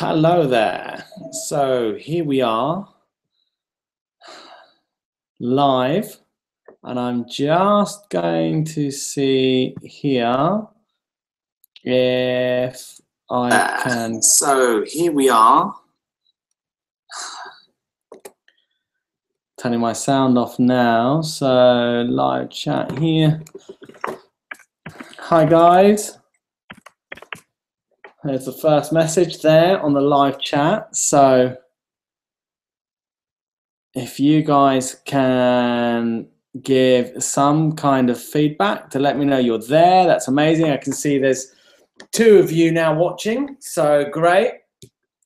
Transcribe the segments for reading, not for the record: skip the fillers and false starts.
Hello there. So here we are live, and I'm just going to see here if I can. So here we are. Turning my sound off now. So live chat here. Hi guys. There's the first message there on the live chat. So if you guys can give some kind of feedback to let me know you're there, that's amazing. I can see there's 2 of you now watching, so great.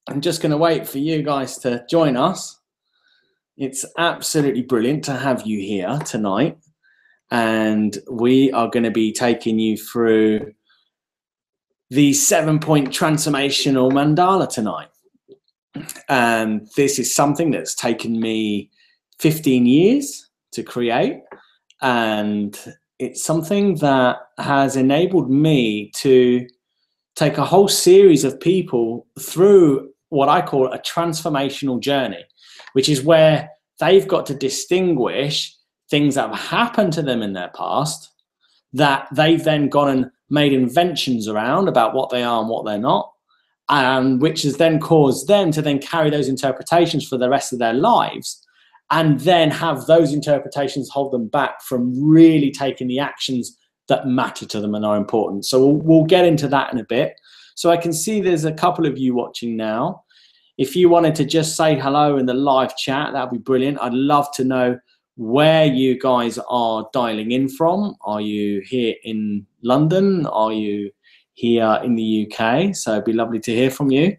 I'm just going to wait for you guys to join us. It's absolutely brilliant to have you here tonight, and we are going to be taking you through the 7-point transformational mandala tonight. And this is something that's taken me 15 years to create, and it's something that has enabled me to take a whole series of people through what I call a transformational journey, which is where they've got to distinguish things that have happened to them in their past that they've then gone and made inventions around about what they are and what they're not, and which has then caused them to then carry those interpretations for the rest of their lives, and then have those interpretations hold them back from really taking the actions that matter to them and are important. So we'll get into that in a bit. So I can see there's a couple of you watching now. If you wanted to just say hello in the live chat, that'd be brilliant. I'd love to know where you guys are dialing in from. Are you here in London? Are you here in the UK? So it'd be lovely to hear from you.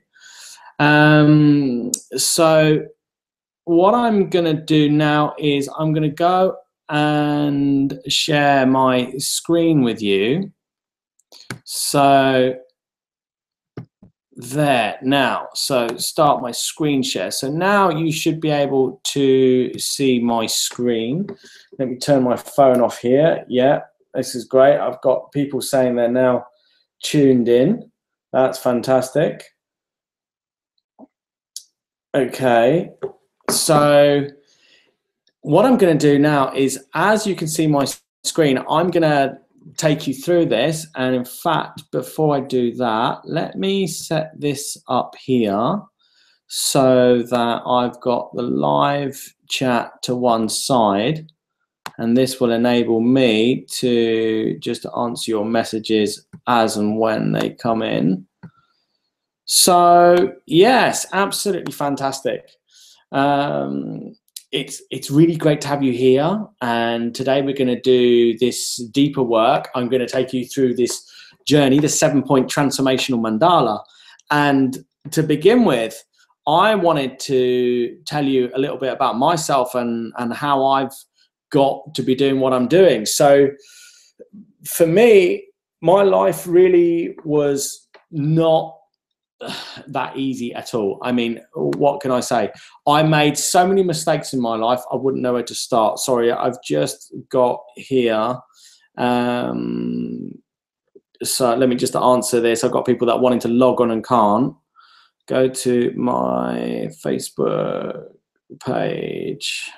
So what I'm going to do now is I'm going to go and share my screen with you. So there now, so start my screen share. So now you should be able to see my screen. Let me turn my phone off here. Yeah, this is great. I've got people saying they're now tuned in. That's fantastic. Okay, so what I'm going to do now is, as you can see my screen, I'm going to take you through this. And in fact, before I do that, let me set this up here so that I've got the live chat to one side, and this will enable me to just answer your messages as and when they come in. So yes, absolutely fantastic. It's really great to have you here, and today we're going to do this deeper work. I'm going to take you through this journey, the 7-point transformational mandala. And to begin with, I wanted to tell you a little bit about myself and how I've got to be doing what I'm doing. So for me, my life really was not that easy at all. I mean, what can I say? I made so many mistakes in my life, I wouldn't know where to start. Sorry, I've just got here. So let me just answer this. I've got people that are wanting to log on and can't. Go to my Facebook page.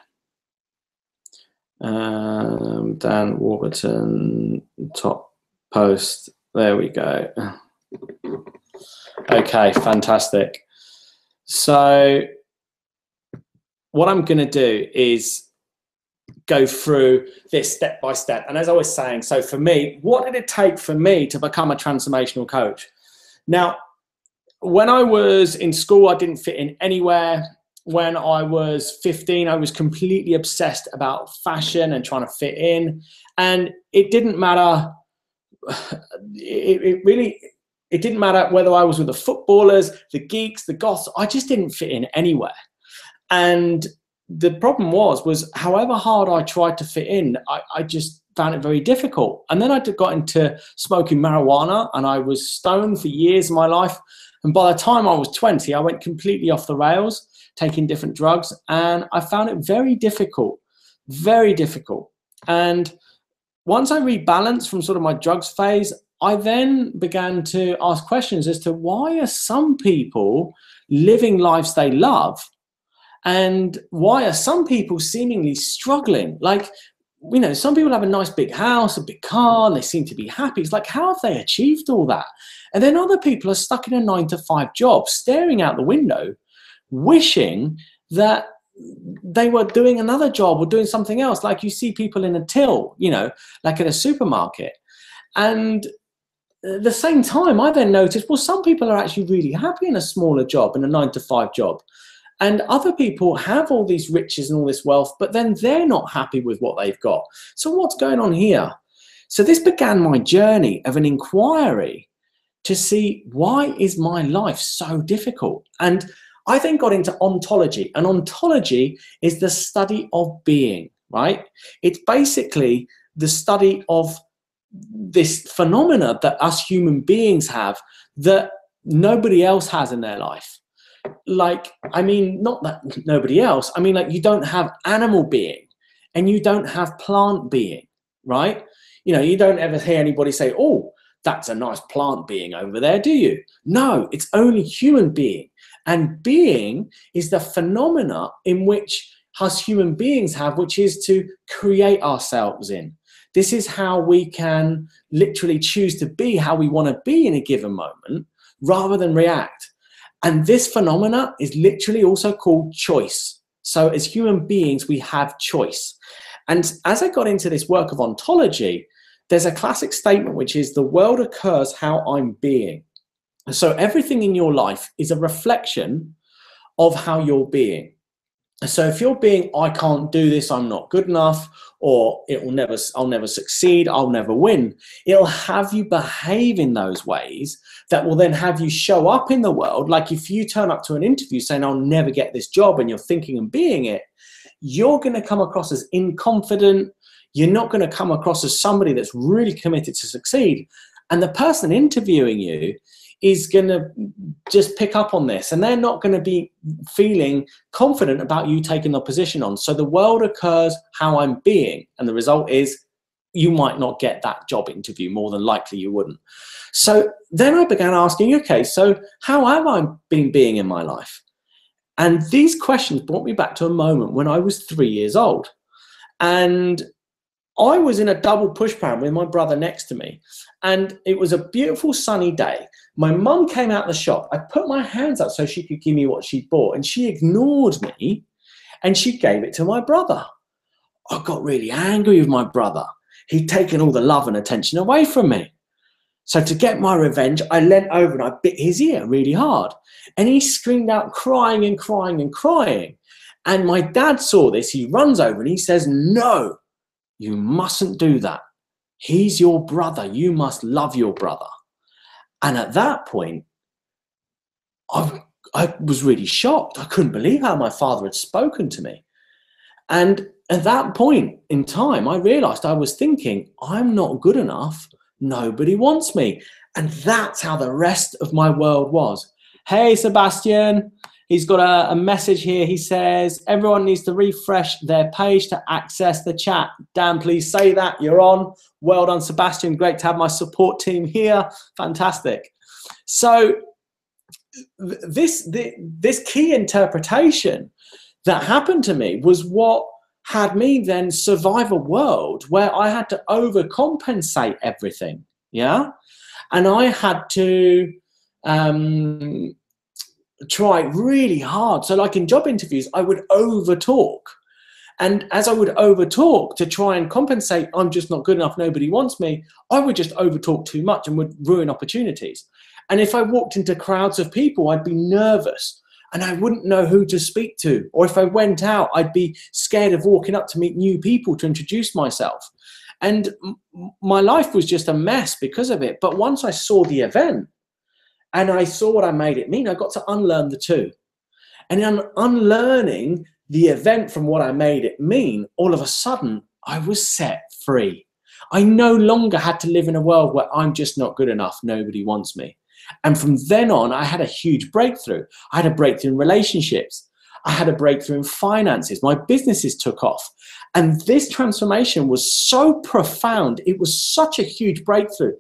Dan Warburton, top post. There we go. Okay, fantastic. So what I'm going to do is go through this step by step. And as I was saying, so for me, what did it take for me to become a transformational coach? Now, when I was in school, I didn't fit in anywhere. When I was 15, I was completely obsessed about fashion and trying to fit in. And it didn't matter. It didn't matter whether I was with the footballers, the geeks, the goths. I just didn't fit in anywhere. And the problem was however hard I tried to fit in, I just found it very difficult. And then I got into smoking marijuana, and I was stoned for years of my life. And by the time I was 20, I went completely off the rails, taking different drugs. And I found it very difficult, very difficult. And once I rebalanced from sort of my drugs phase, I then began to ask questions as to why are some people living lives they love, and why are some people seemingly struggling? Like, you know, some people have a nice big house, a big car, and they seem to be happy. It's like, how have they achieved all that? And then other people are stuck in a 9-to-5 job, staring out the window, wishing that they were doing another job or doing something else. Like you see people in a till, you know, like at a supermarket. And at the same time, I then noticed, well, some people are actually really happy in a smaller job, in a 9-to-5 job. And other people have all these riches and all this wealth, but then they're not happy with what they've got. So what's going on here? So this began my journey of an inquiry to see, why is my life so difficult? And I then got into ontology, and ontology is the study of being, right? It's basically the study of this phenomena that us human beings have that nobody else has in their life. Like, I mean, not that nobody else, I mean, like, you don't have animal being and you don't have plant being, right? You know, you don't ever hear anybody say, oh, that's a nice plant being over there, do you? No, it's only human being. And being is the phenomena in which us human beings have, which is to create ourselves in. This is how we can literally choose to be how we want to be in a given moment rather than react. And this phenomena is literally also called choice. So as human beings, we have choice. And as I got into this work of ontology, there's a classic statement, which is the world occurs how I'm being. So everything in your life is a reflection of how you're being. So if you're being, I can't do this, I'm not good enough, or I'll never succeed, I'll never win, it'll have you behave in those ways that will then have you show up in the world. Like if you turn up to an interview saying, I'll never get this job, and you're thinking and being it, you're going to come across as inconfident. You're not going to come across as somebody that's really committed to succeed. And the person interviewing you is going to just pick up on this, and they're not going to be feeling confident about you taking the position on. So the world occurs how I'm being, and the result is you might not get that job interview. More than likely you wouldn't. So then I began asking, okay, so how have I been being in my life? And these questions brought me back to a moment when I was 3 years old, and I was in a double push pram with my brother next to me, and it was a beautiful sunny day. My mum came out of the shop. I put my hands up so she could give me what she'd bought, and she ignored me and she gave it to my brother. I got really angry with my brother. He'd taken all the love and attention away from me. So to get my revenge, I leant over and I bit his ear really hard, and he screamed out, crying and crying and crying. And my dad saw this. He runs over and he says, no, you mustn't do that. He's your brother. You must love your brother. And at that point, I was really shocked. I couldn't believe how my father had spoken to me. And at that point in time, I realized I was thinking, I'm not good enough. Nobody wants me. And that's how the rest of my world was. Hey, Sebastian. He's got a message here. He says, everyone needs to refresh their page to access the chat. Dan, please say that. You're on. Well done, Sebastian. Great to have my support team here. Fantastic. So this key interpretation that happened to me was what had me then survive a world where I had to overcompensate everything. Yeah. And I had to try really hard. So like in job interviews, I would over talk. And as I would over talk to try and compensate, I'm just not good enough, nobody wants me, I would just over talk too much and would ruin opportunities. And if I walked into crowds of people, I'd be nervous and I wouldn't know who to speak to. Or if I went out, I'd be scared of walking up to meet new people to introduce myself. And my life was just a mess because of it. But once I saw the event, and I saw what I made it mean, I got to unlearn the two. And in unlearning the event from what I made it mean, all of a sudden, I was set free. I no longer had to live in a world where I'm just not good enough, nobody wants me. And from then on, I had a huge breakthrough. I had a breakthrough in relationships. I had a breakthrough in finances. My businesses took off. And this transformation was so profound. It was such a huge breakthrough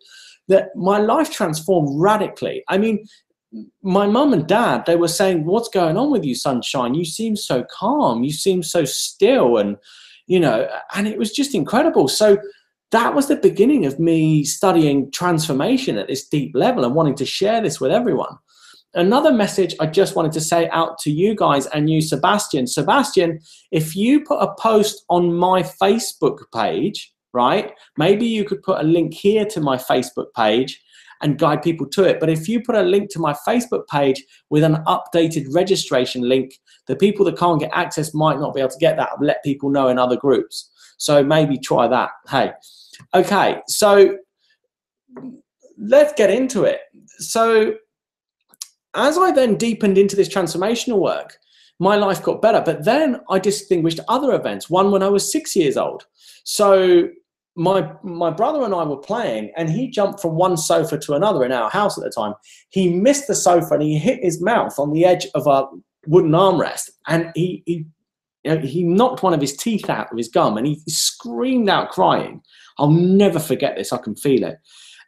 that my life transformed radically. I mean, my mum and dad, they were saying, what's going on with you, Sunshine? You seem so calm. You seem so still. And, you know, and it was just incredible. So that was the beginning of me studying transformation at this deep level and wanting to share this with everyone. Another message I just wanted to say out to you guys and you, Sebastian. Sebastian, if you put a post on my Facebook page, right, maybe you could put a link here to my Facebook page and guide people to it. But if you put a link to my Facebook page with an updated registration link, the people that can't get access might not be able to get that. Let people know in other groups. So maybe try that. Hey, okay, so let's get into it. So as I then deepened into this transformational work, my life got better. But then I distinguished other events. One when I was 6 years old. So my brother and I were playing, and he jumped from one sofa to another in our house at the time. He missed the sofa and he hit his mouth on the edge of a wooden armrest, and he knocked one of his teeth out of his gum, and he screamed out crying. I'll never forget this. I can feel it.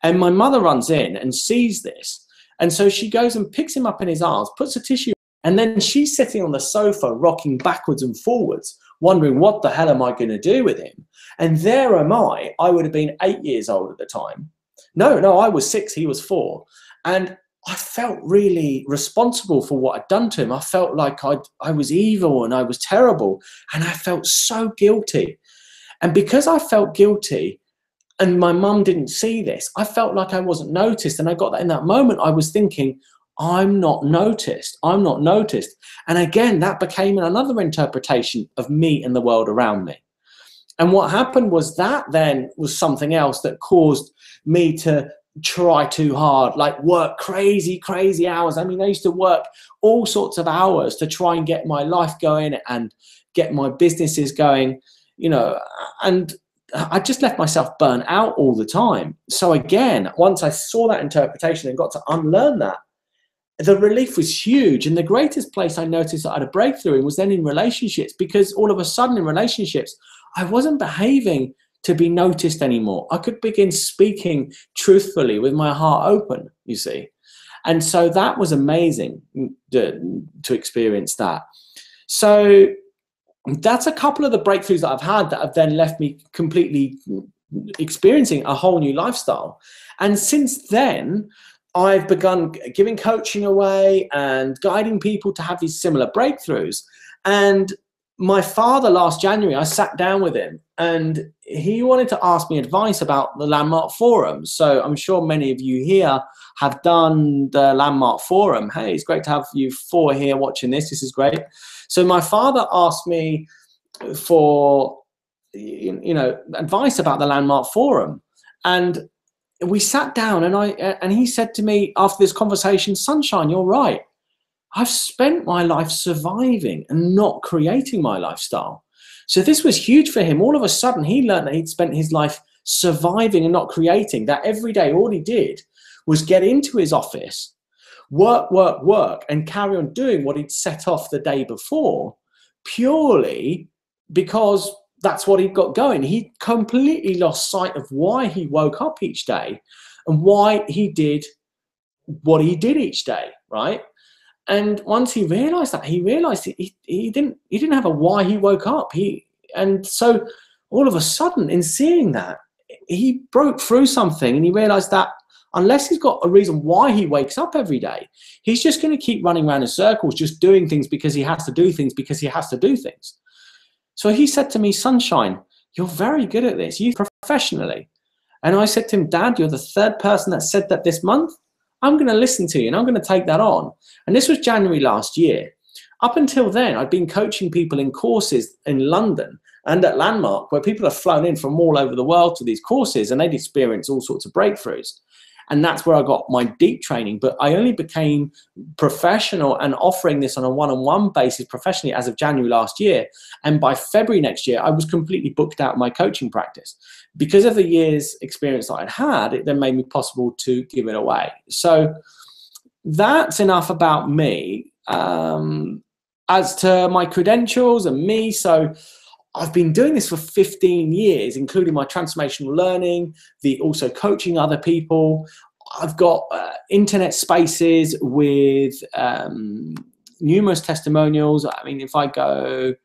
And my mother runs in and sees this, and so she goes and picks him up in his arms, puts a tissue, and then she's sitting on the sofa rocking backwards and forwards, wondering what the hell am I going to do with him? And there am I would have been 8 years old at the time. No, I was 6, he was 4. And I felt really responsible for what I'd done to him. I felt like I was evil and I was terrible. And I felt so guilty. And because I felt guilty and my mum didn't see this, I felt like I wasn't noticed. And I got that in that moment, I was thinking, I'm not noticed. I'm not noticed. And again, that became another interpretation of me and the world around me. And what happened was that then was something else that caused me to try too hard, like work crazy hours. I mean, I used to work all sorts of hours to try and get my life going and get my businesses going, you know, and I just left myself burnt out all the time. So again, once I saw that interpretation and got to unlearn that, the relief was huge. And the greatest place I noticed that I had a breakthrough in was then in relationships, because all of a sudden in relationships, I wasn't behaving to be noticed anymore. I could begin speaking truthfully with my heart open, you see. And so that was amazing to experience that. So that's a couple of the breakthroughs that I've had that have then left me completely experiencing a whole new lifestyle. And since then, I've begun giving coaching away and guiding people to have these similar breakthroughs. And my father last January, I sat down with him and he wanted to ask me advice about the Landmark Forum. So I'm sure many of you here have done the Landmark Forum. Hey, it's great to have you 4 here watching this. This is great. So my father asked me for, you know, advice about the Landmark Forum. And we sat down and he said to me after this conversation, Sunshine, you're right. I've spent my life surviving and not creating my lifestyle. So this was huge for him. All of a sudden, he learned that he'd spent his life surviving and not creating, that every day all he did was get into his office, work, and carry on doing what he'd set off the day before, purely because that's what he'd got going. He completely lost sight of why he woke up each day and why he did what he did each day, right? And once he realized that, he realized he didn't have a why he woke up. And so all of a sudden, in seeing that, he broke through something and he realized that unless he's got a reason why he wakes up every day, he's just going to keep running around in circles, just doing things because he has to do things because he has to do things. So he said to me, Sunshine, you're very good at this, you professionally. And I said to him, Dad, you're the 3rd person that said that this month. I'm going to listen to you and I'm going to take that on. And this was January last year. Up until then, I'd been coaching people in courses in London and at Landmark, where people have flown in from all over the world to these courses and they'd experienced all sorts of breakthroughs. And that's where I got my deep training. But I only became professional and offering this on a one-on-one basis professionally as of January last year. And by February next year, I was completely booked out of my coaching practice. Because of the year's experience that I'd had, it then made me possible to give it away. So that's enough about me. As to my credentials and me, so I've been doing this for 15 years, including my transformational learning, also coaching other people. I've got internet spaces with numerous testimonials. I mean, if I go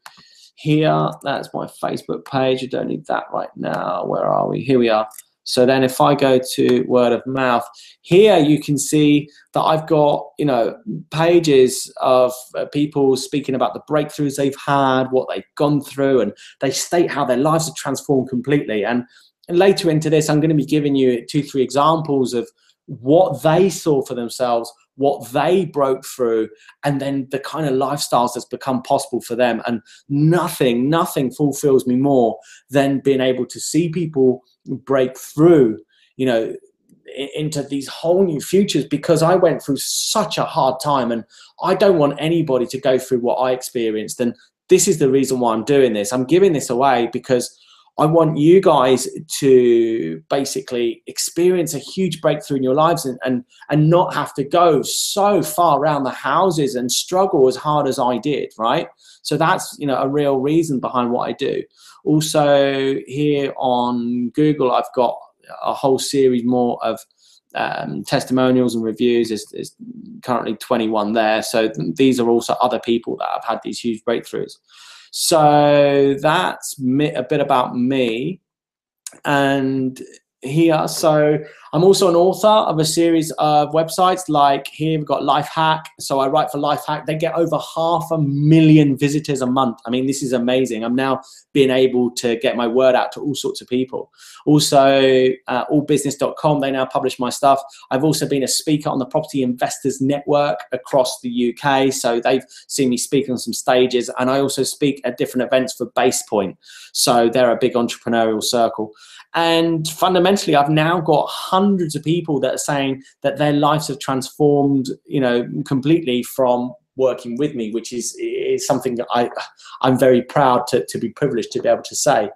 here, that's my Facebook page. I don't need that right now. Where are we? Here we are. So then if I go to word of mouth, here you can see that I've got, you know, pages of people speaking about the breakthroughs they've had, what they've gone through, and they state how their lives have transformed completely. And later into this, I'm going to be giving you 2-3 examples of what they saw for themselves, what they broke through, and then the kind of lifestyles that's become possible for them. And nothing fulfills me more than being able to see people break through, you know, into these whole new futures, because I went through such a hard time, and I don't want anybody to go through what I experienced. And this is the reason why I'm doing this. I'm giving this away because I want you guys to basically experience a huge breakthrough in your lives, and not have to go so far around the houses and struggle as hard as I did, right? So that's, you know, a real reason behind what I do. Also here on Google, I've got a whole series more of testimonials and reviews. There's currently 21 there. So these are also other people that have had these huge breakthroughs. So that's a bit about me. And here, so I'm also an author of a series of websites. Like here we've got Lifehack. So I write for Lifehack. They get over 500,000 visitors a month. I mean, this is amazing. I'm now being able to get my word out to all sorts of people. Also allbusiness.com, they now publish my stuff. I've also been a speaker on the Property Investors Network across the UK. So they've seen me speak on some stages, and I also speak at different events for BasePoint. So they're a big entrepreneurial circle. And fundamentally, I've now got hundreds of people that are saying that their lives have transformed, you know, completely from working with me, which is something that I'm very proud to be privileged to be able to say.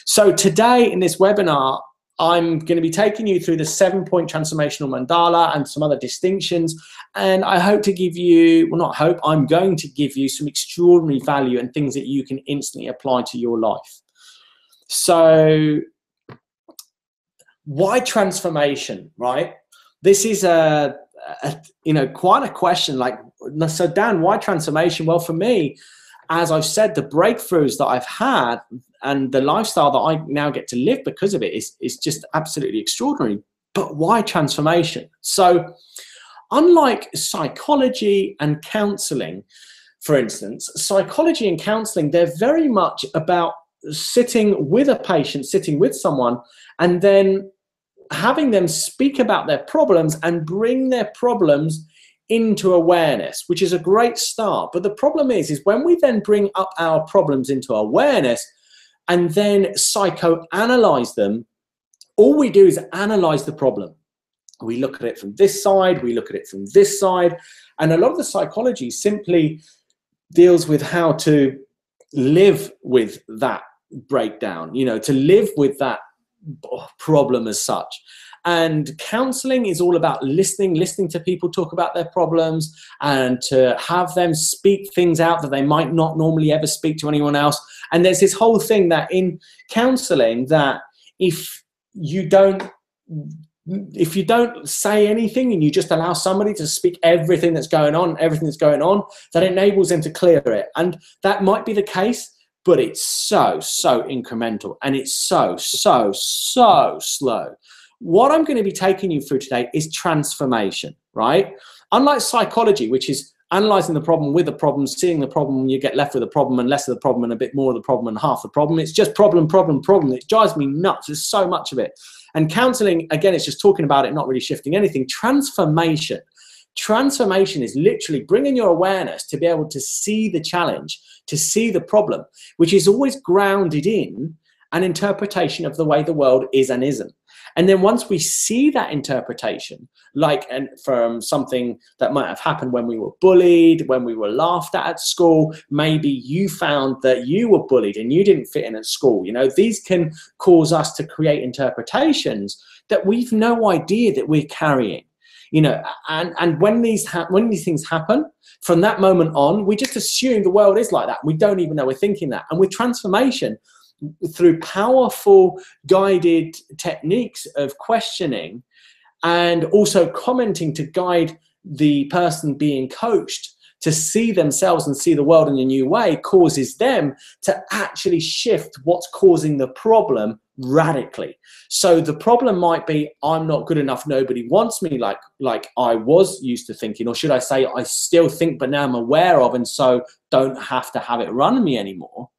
So today in this webinar, I'm going to be taking you through the 7-point transformational mandala and some other distinctions. And I hope to give you, well, not hope, I'm going to give you some extraordinary value and things that you can instantly apply to your life. So why transformation, right? This is you know, quite a question. Like, so Dan, why transformation? Well, for me, as I've said, the breakthroughs that I've had and the lifestyle that I now get to live because of it is just absolutely extraordinary. But why transformation? So unlike psychology and counseling, for instance, psychology and counseling, they're very much about sitting with a patient, sitting with someone, and then having them speak about their problems and bring their problems into awareness, which is a great start. But the problem is when we then bring up our problems into awareness and then psychoanalyze them, all we do is analyze the problem. We look at it from this side, we look at it from this side, and a lot of the psychology simply deals with how to live with that breakdown, you know, to live with that problem as such. And counseling is all about listening to people talk about their problems and to have them speak things out that they might not normally ever speak to anyone else. And there's this whole thing that in counseling, that if you don't say anything and you just allow somebody to speak everything that's going on, that enables them to clear it. And that might be the case, but it's so incremental, and it's so slow. What I'm going to be taking you through today is transformation, right? Unlike psychology, which is analyzing the problem with the problem, seeing the problem, you get left with the problem and less of the problem and a bit more of the problem and half the problem. It's just problem. It drives me nuts. There's so much of it. And counseling, again, it's just talking about it, not really shifting anything. Transformation is literally bringing your awareness to be able to see the challenge, to see the problem, which is always grounded in an interpretation of the way the world is and isn't. And then once we see that interpretation, like from something that might have happened when we were bullied, when we were laughed at school, maybe you found that you were bullied and you didn't fit in at school. You know, these can cause us to create interpretations that we've no idea that we're carrying. You know, and when these things happen, from that moment on, we just assume the world is like that. We don't even know we're thinking that. And with transformation, through powerful guided techniques of questioning and also commenting to guide the person being coached to see themselves and see the world in a new way, causes them to actually shift what's causing the problem radically. So the problem might be, I'm not good enough, nobody wants me like I was used to thinking, or should I say I still think but now I'm aware of, and so don't have to have it run me anymore.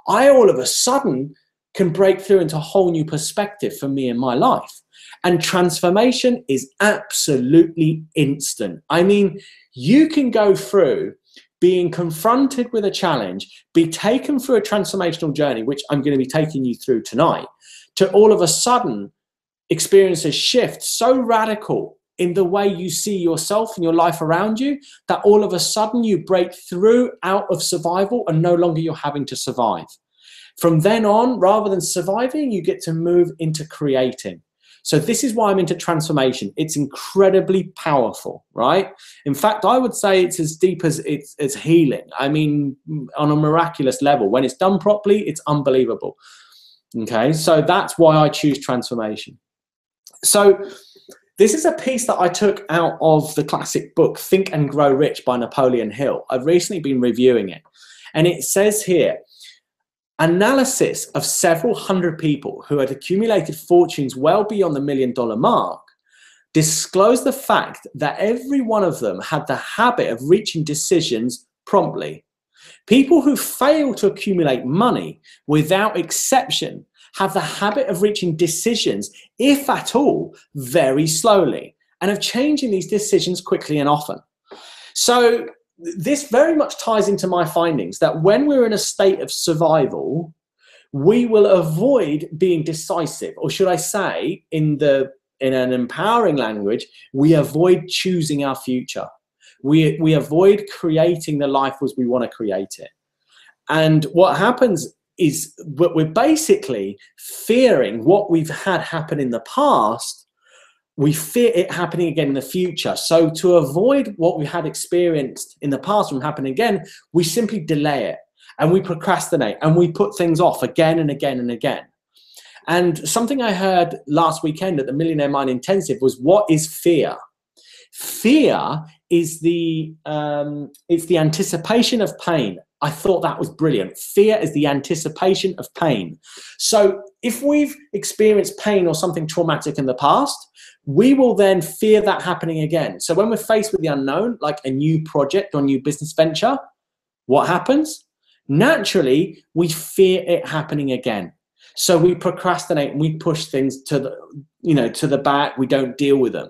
I all of a sudden can break through into a whole new perspective for me in my life. And transformation is absolutely instant. I mean, you can go through being confronted with a challenge, be taken through a transformational journey, which I'm going to be taking you through tonight, to all of a sudden experience a shift so radical in the way you see yourself and your life around you, that all of a sudden you break through out of survival and no longer you're having to survive. From then on, rather than surviving, you get to move into creating. So this is why I'm into transformation. It's incredibly powerful, right? In fact, I would say it's as deep as it's healing. I mean, on a miraculous level. When it's done properly, it's unbelievable. Okay, so that's why I choose transformation. So this is a piece that I took out of the classic book, Think and Grow Rich by Napoleon Hill. I've recently been reviewing it. And it says here, analysis of several hundred people who had accumulated fortunes well beyond the $1 million mark disclosed the fact that every one of them had the habit of reaching decisions promptly. People who fail to accumulate money, without exception, have the habit of reaching decisions, if at all, very slowly, and of changing these decisions quickly and often. So this very much ties into my findings that when we're in a state of survival, we will avoid being decisive, or should I say, in an empowering language, we avoid choosing our future. We avoid creating the life as we want to create it. And what happens is we're basically fearing what we've had happen in the past. We fear it happening again in the future. So to avoid what we had experienced in the past from happening again, we simply delay it and we procrastinate and we put things off again and again and again. And something I heard last weekend at the Millionaire Mind Intensive was, what is fear? Fear is it's the anticipation of pain. I thought that was brilliant. Fear is the anticipation of pain. So if we've experienced pain or something traumatic in the past, we will then fear that happening again. So when we're faced with the unknown, like a new project or new business venture, what happens? Naturally, we fear it happening again. So we procrastinate and we push things to the back. We don't deal with them.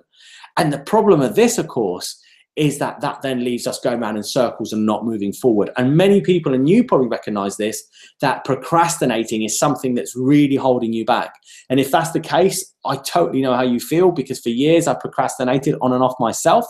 And the problem of this, of course, is that then leaves us going around in circles and not moving forward. And many people, and you probably recognize this, that procrastinating is something that's really holding you back. And if that's the case, I totally know how you feel, because for years I've procrastinated on and off myself.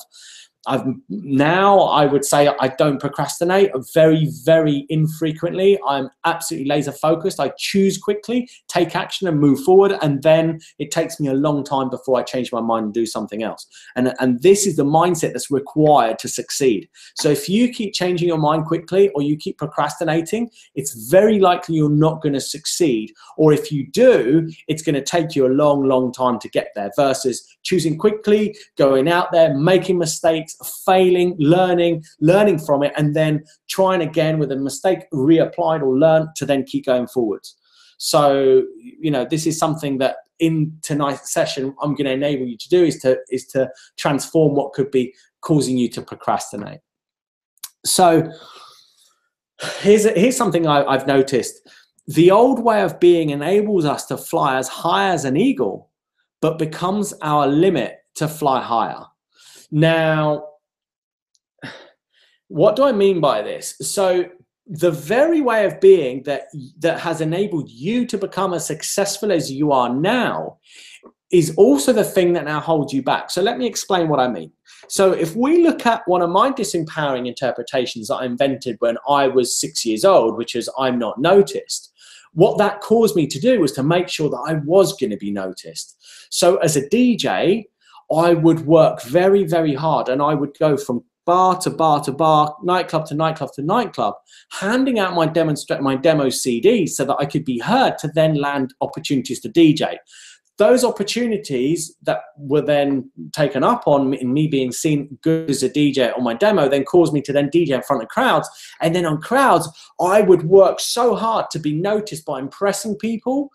I would say I don't procrastinate, very, very infrequently. I'm absolutely laser focused. I choose quickly, take action and move forward. And then it takes me a long time before I change my mind and do something else. And this is the mindset that's required to succeed. So if you keep changing your mind quickly or you keep procrastinating, it's very likely you're not going to succeed. Or if you do, it's going to take you a long, long time to get there, versus choosing quickly, going out there, making mistakes, failing, learning from it, and then trying again with a mistake reapplied or learned to then keep going forwards. So, this is something that in tonight's session I'm going to enable you to do, is to transform what could be causing you to procrastinate. So here's something I've noticed. The old way of being enables us to fly as high as an eagle, but becomes our limit to fly higher. Now, what do I mean by this? So the very way of being that has enabled you to become as successful as you are now is also the thing that now holds you back. So let me explain what I mean. So if we look at one of my disempowering interpretations that I invented when I was 6 years old, which is I'm not noticed, what that caused me to do was to make sure that I was going to be noticed. So as a DJ, I would work very, very hard, and I would go from bar to bar to bar, nightclub to nightclub to nightclub, handing out my demo CDs so that I could be heard to then land opportunities to DJ. Those opportunities that were then taken up on in me being seen good as a DJ on my demo then caused me to then DJ in front of crowds. And then on crowds, I would work so hard to be noticed by impressing people,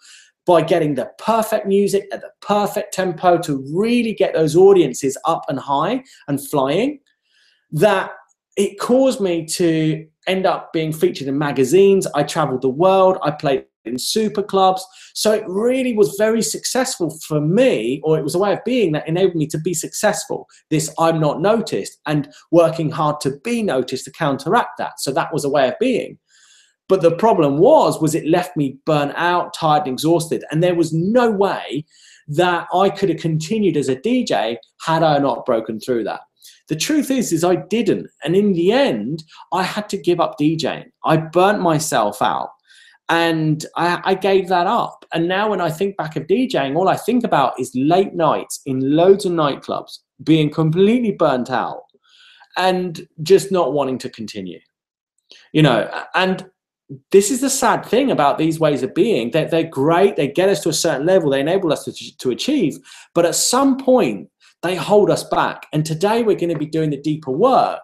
by getting the perfect music at the perfect tempo to really get those audiences up and high and flying, that it caused me to end up being featured in magazines. I traveled the world. I played in super clubs. So it really was very successful for me, or it was a way of being that enabled me to be successful. This I'm not noticed, and working hard to be noticed to counteract that. So that was a way of being. But the problem was it left me burnt out, tired, and exhausted. And there was no way that I could have continued as a DJ had I not broken through that. The truth is I didn't. And in the end, I had to give up DJing. I burnt myself out. And I gave that up. And now when I think back of DJing, all I think about is late nights in loads of nightclubs, being completely burnt out and just not wanting to continue. You know, and this is the sad thing about these ways of being. They're great. They get us to a certain level. They enable us to achieve. But at some point, they hold us back. And today we're going to be doing the deeper work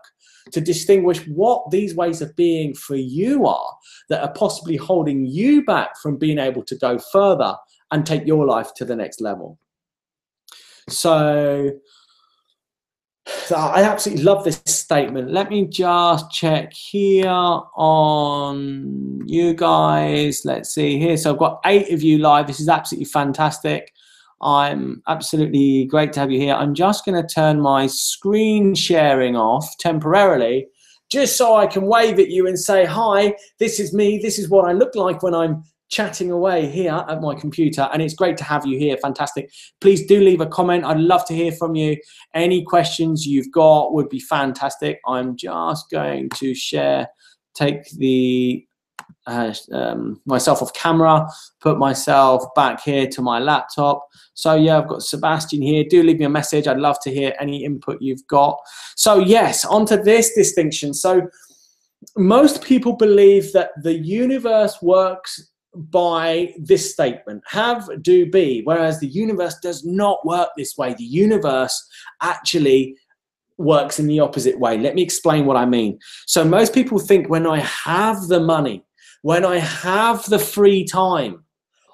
to distinguish what these ways of being for you are that are possibly holding you back from being able to go further and take your life to the next level. So I absolutely love this statement. Let me just check here on you guys. Let's see here. So I've got 8 of you live. This is absolutely fantastic. I'm absolutely great to have you here. I'm just going to turn my screen sharing off temporarily, just so I can wave at you and say, hi, this is me. This is what I look like when I'm chatting away here at my computer. And it's great to have you here. Fantastic. Please do leave a comment. I'd love to hear from you. Any questions you've got would be fantastic. I'm just going to take the myself off camera, put myself back here to my laptop. So yeah, I've got Sebastian here. Do leave me a message. I'd love to hear any input you've got. So yes, onto this distinction. So most people believe that the universe works by this statement, have, do, be, whereas the universe does not work this way. The universe actually works in the opposite way. Let me explain what I mean. So most people think when I have the money, when I have the free time,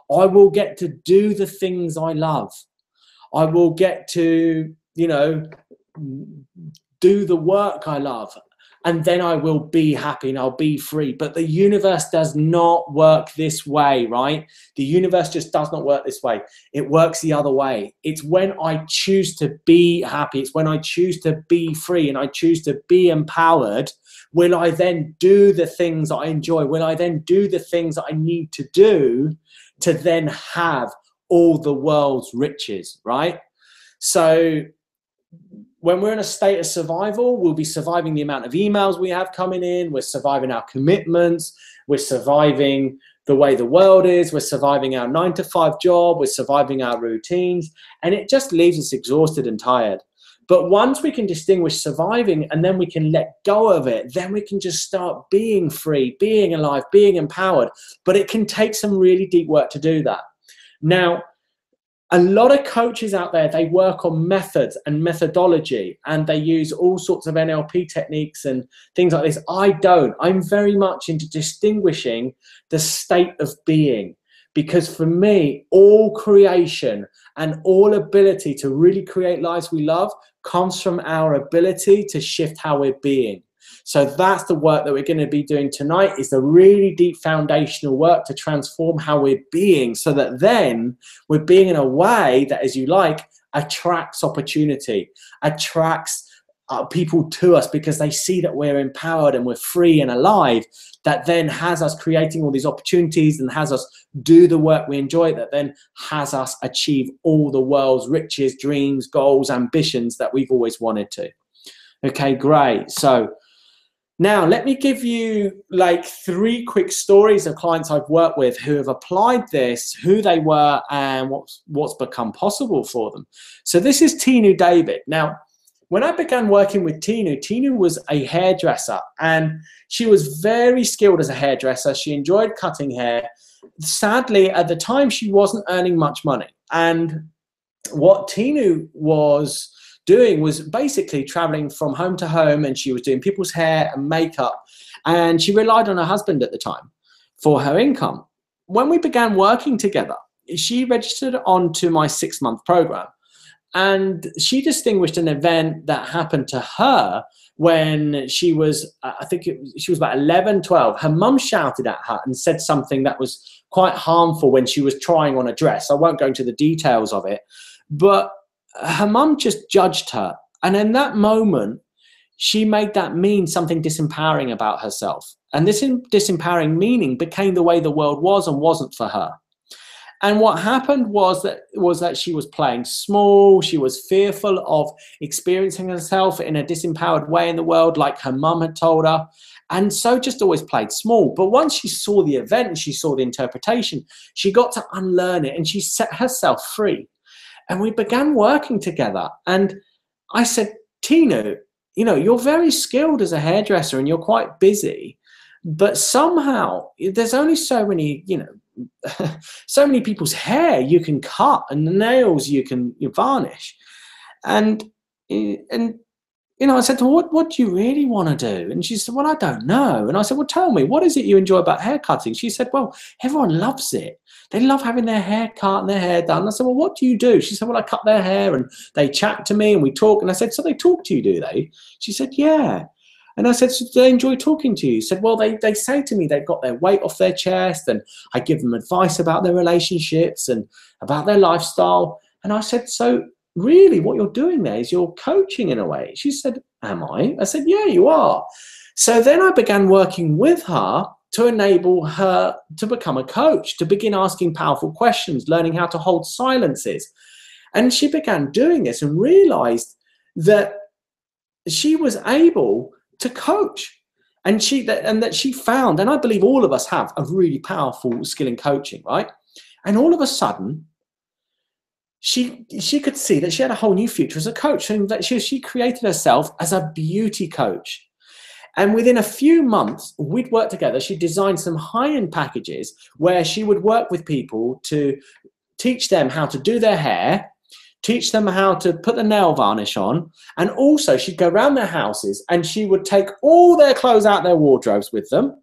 I will get to do the things I love. I will get to, you know, do the work I love. And then I will be happy and I'll be free. But the universe does not work this way, right? The universe just does not work this way. It works the other way. It's when I choose to be happy. It's when I choose to be free and I choose to be empowered. Will I then do the things that I enjoy? Will I then do the things that I need to do to then have all the world's riches, right? So when we're in a state of survival, we'll be surviving the amount of emails we have coming in. We're surviving our commitments. We're surviving the way the world is. We're surviving our 9-to-5 job. We're surviving our routines. And it just leaves us exhausted and tired. But once we can distinguish surviving and then we can let go of it, then we can just start being free, being alive, being empowered. But it can take some really deep work to do that. Now, a lot of coaches out there, they work on methods and methodology and they use all sorts of NLP techniques and things like this. I don't. I'm very much into distinguishing the state of being, because for me, all creation and all ability to really create lives we love comes from our ability to shift how we're being. So that's the work that we're going to be doing tonight, is the really deep foundational work to transform how we're being, so that then we're being in a way that, as you like, attracts opportunity, attracts people to us because they see that we're empowered and we're free and alive. That then has us creating all these opportunities and has us do the work we enjoy, that then has us achieve all the world's riches, dreams, goals, ambitions that we've always wanted to. Okay, great. So Now, let me give you like 3 quick stories of clients I've worked with who have applied this, who they were, and what's become possible for them. So this is Tinu David. Now, when I began working with Tinu, Tinu was a hairdresser, and she was very skilled as a hairdresser. She enjoyed cutting hair. Sadly, at the time, she wasn't earning much money. And what Tinu was doing was basically traveling from home to home, and she was doing people's hair and makeup, and she relied on her husband at the time for her income. When we began working together, she registered onto my 6-month program, and she distinguished an event that happened to her when she was, she was about 11, 12. Her mum shouted at her and said something that was quite harmful when she was trying on a dress. I won't go into the details of it, but her mum just judged her. And in that moment, she made that mean something disempowering about herself. And this disempowering meaning became the way the world was and wasn't for her. And what happened was that she was playing small. She was fearful of experiencing herself in a disempowered way in the world, like her mum had told her. And so just always played small. But once she saw the event and she saw the interpretation, she got to unlearn it and she set herself free. And we began working together. And I said, Tinu, you know, you're very skilled as a hairdresser and you're quite busy, but somehow there's only so many, you know, so many people's hair you can cut and the nails you varnish. And you know, I said to her, what do you really want to do? And she said, well, I don't know. And I said, well, tell me, what is it you enjoy about hair cutting? She said, well, everyone loves it. They love having their hair cut and their hair done. I said, well, what do you do? She said, well, I cut their hair and they chat to me and we talk. And I said, so they talk to you, do they? She said, yeah. And I said, so do they enjoy talking to you? She said, well, they say to me they've got their weight off their chest and I give them advice about their relationships and about their lifestyle. And I said, so really what you're doing there is you're coaching in a way. She said, am I? I said, yeah, you are. So then I began working with her to enable her to become a coach, to begin asking powerful questions, learning how to hold silences. And she began doing this and realized that she was able to coach. And that she found, and I believe all of us have, a really powerful skill in coaching, right? And all of a sudden, she could see that she had a whole new future as a coach, and that she created herself as a beauty coach. And within a few months, we'd worked together. She designed some high-end packages where she would work with people to teach them how to do their hair, teach them how to put the nail varnish on, and also she'd go around their houses and she would take all their clothes out their wardrobes with them,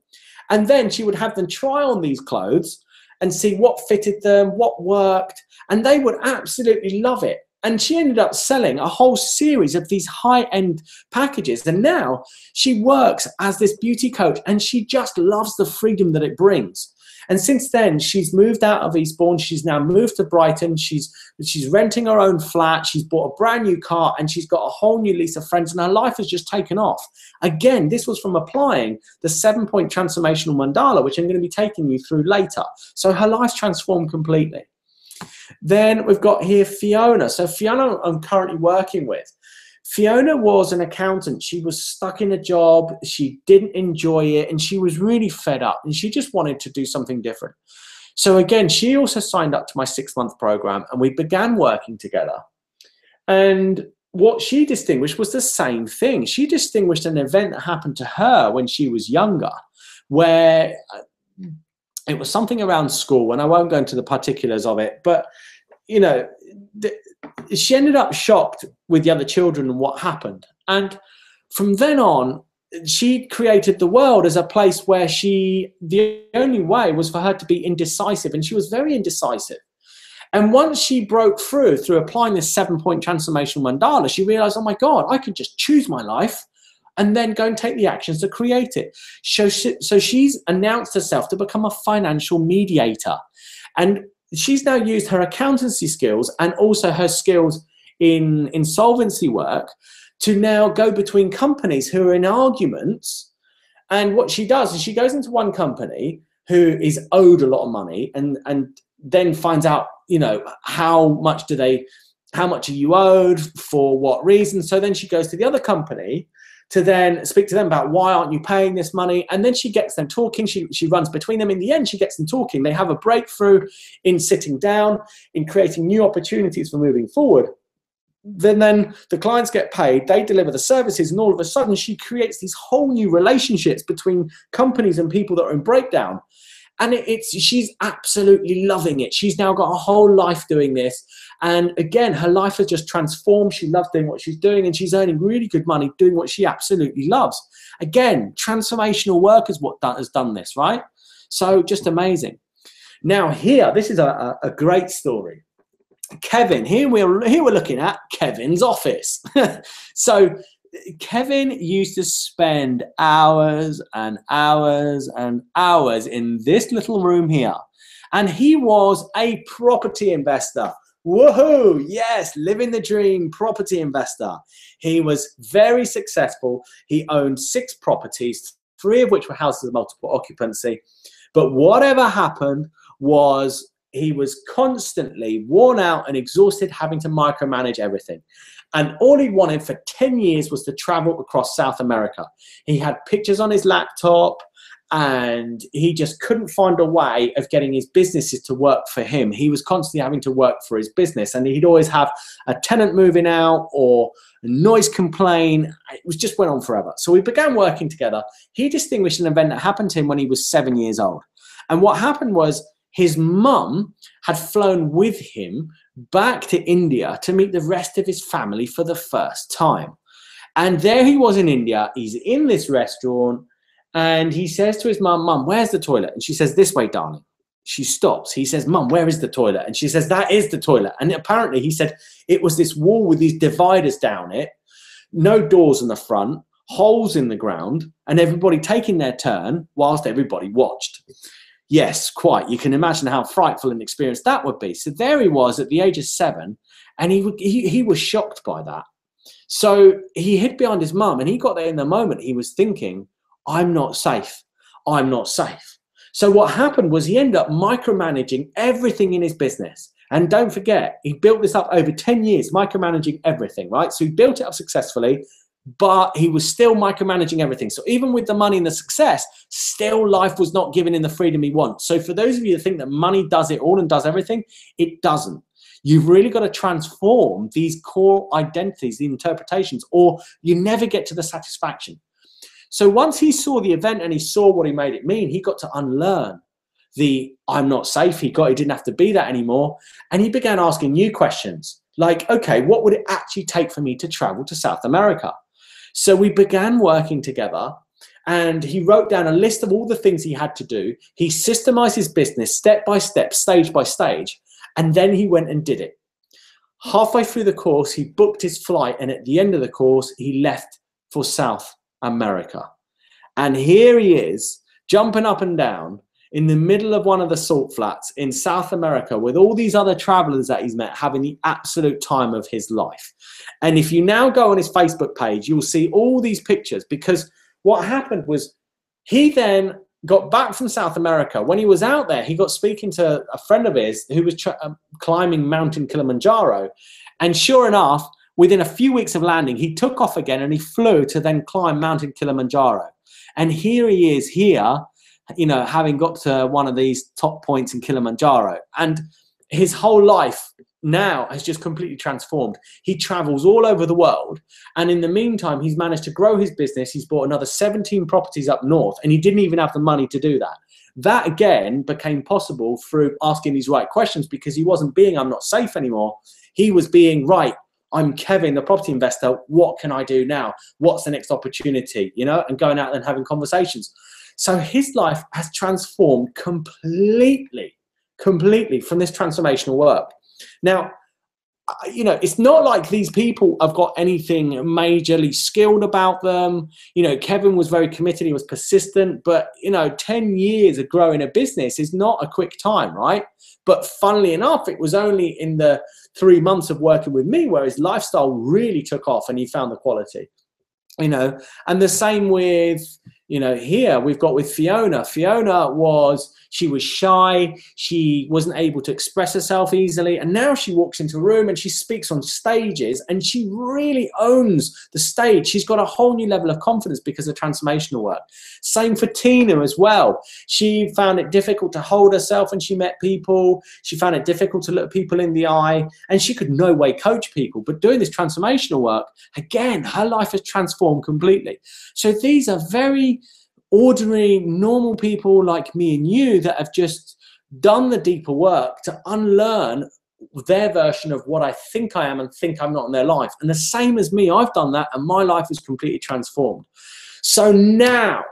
and then she would have them try on these clothes and see what fitted them, what worked, and they would absolutely love it. And she ended up selling a whole series of these high-end packages. And now she works as this beauty coach and she just loves the freedom that it brings. And since then, she's moved out of Eastbourne. She's now moved to Brighton. She's renting her own flat. She's bought a brand new car and she's got a whole new list of friends and her life has just taken off. Again, this was from applying the 7-point transformational mandala, which I'm going to be taking you through later. So her life's transformed completely. Then we've got here Fiona. So Fiona I'm currently working with. Fiona was an accountant. She was stuck in a job. She didn't enjoy it and she was really fed up and she just wanted to do something different. So again, she also signed up to my 6-month program and we began working together. And what she distinguished was the same thing. She distinguished an event that happened to her when she was younger, where it was something around school, and I won't go into the particulars of it, but you know, she ended up shocked with the other children and what happened. And from then on, she created the world as a place where the only way was for her to be indecisive, and she was very indecisive. And once she broke through applying this 7-point transformational mandala, she realized, oh my God, I could just choose my life and then go and take the actions to create it. So she's announced herself to become a financial mediator. And she's now used her accountancy skills and also her skills in insolvency work to now go between companies who are in arguments. And what she does is she goes into one company who is owed a lot of money and then finds out, you know, how much are you owed, for what reason. So then she goes to the other company to then speak to them about why aren't you paying this money? And then she gets them talking. She runs between them. In the end, she gets them talking. They have a breakthrough in sitting down, in creating new opportunities for moving forward. Then the clients get paid, they deliver the services, and all of a sudden she creates these whole new relationships between companies and people that are in breakdown. And she's absolutely loving it. She's now got a whole life doing this. And again, her life has just transformed. She loves doing what she's doing, and she's earning really good money doing what she absolutely loves. Again, transformational work is what has done this, right? So just amazing. Now here, this is a great story. Kevin, here we're looking at Kevin's office. So Kevin used to spend hours and hours and hours in this little room here. And he was a property investor. Woohoo! Yes, living the dream, property investor. He was very successful. He owned 6 properties, 3 of which were houses of multiple occupancy. But whatever happened was he was constantly worn out and exhausted, having to micromanage everything. And all he wanted for 10 years was to travel across South America. He had pictures on his laptop, and he just couldn't find a way of getting his businesses to work for him. He was constantly having to work for his business, and he'd always have a tenant moving out or a noise complaint. It just went on forever. So we began working together. He distinguished an event that happened to him when he was 7 years old. And what happened was, his mum had flown with him back to India to meet the rest of his family for the first time. And there he was in India. He's in this restaurant, and he says to his mum, "Mum, where's the toilet?" And she says, "This way, darling." She stops. He says, "Mum, where is the toilet?" And she says, "That is the toilet." And apparently he said it was this wall with these dividers down it, no doors in the front, holes in the ground, and everybody taking their turn whilst everybody watched. Yes, quite. You can imagine how frightful an experience that would be. So there he was at the age of 7, and he was shocked by that. So he hid behind his mum, and he got there in the moment. He was thinking, I'm not safe. I'm not safe. So what happened was he ended up micromanaging everything in his business. And don't forget, he built this up over 10 years, micromanaging everything, right? So he built it up successfully, but he was still micromanaging everything. So even with the money and the success, still life was not given him the freedom he wants. So for those of you that think that money does it all and does everything, it doesn't. You've really got to transform these core identities, the interpretations, or you never get to the satisfaction. So once he saw the event and he saw what he made it mean, he got to unlearn the I'm not safe. He didn't have to be that anymore. And he began asking new questions like, okay, what would it actually take for me to travel to South America? So we began working together, and he wrote down a list of all the things he had to do. He systemized his business step by step, stage by stage, and then he went and did it. Halfway through the course, he booked his flight, and at the end of the course, he left for South America. And here he is, jumping up and down in the middle of one of the salt flats in South America with all these other travelers that he's met, having the absolute time of his life. And if you now go on his Facebook page, you'll see all these pictures, because what happened was he then got back from South America. When he was out there, he got speaking to a friend of his who was climbing Mountain Kilimanjaro. And sure enough, within a few weeks of landing, he took off again and he flew to then climb Mountain Kilimanjaro. And here he is here, you know, having got to one of these top points in Kilimanjaro. And his whole life now has just completely transformed. He travels all over the world. And in the meantime, he's managed to grow his business. He's bought another 17 properties up north, and he didn't even have the money to do that. That again became possible through asking these right questions, because he wasn't being, I'm not safe anymore. He was being, right, I'm Kevin, the property investor. What can I do now? What's the next opportunity? You know, and going out and having conversations. So his life has transformed completely from this transformational work. Now, you know, it's not like these people have got anything majorly skilled about them. You know, Kevin was very committed. He was persistent. But, you know, 10 years of growing a business is not a quick time, right? But funnily enough, it was only in the 3 months of working with me where his lifestyle really took off and he found the quality. You know, and the same with, You know, here we've got with Fiona. Fiona she was shy. She wasn't able to express herself easily. And now she walks into a room and she speaks on stages and she really owns the stage. She's got a whole new level of confidence because of transformational work. Same for Tina as well. She found it difficult to hold herself when she met people. She found it difficult to look people in the eye, and she could no way coach people. But doing this transformational work, again, her life has transformed completely. So these are very ordinary, normal people like me and you that have just done the deeper work to unlearn their version of what I think I am and think I'm not in their life. And the same as me, I've done that and my life is completely transformed. So now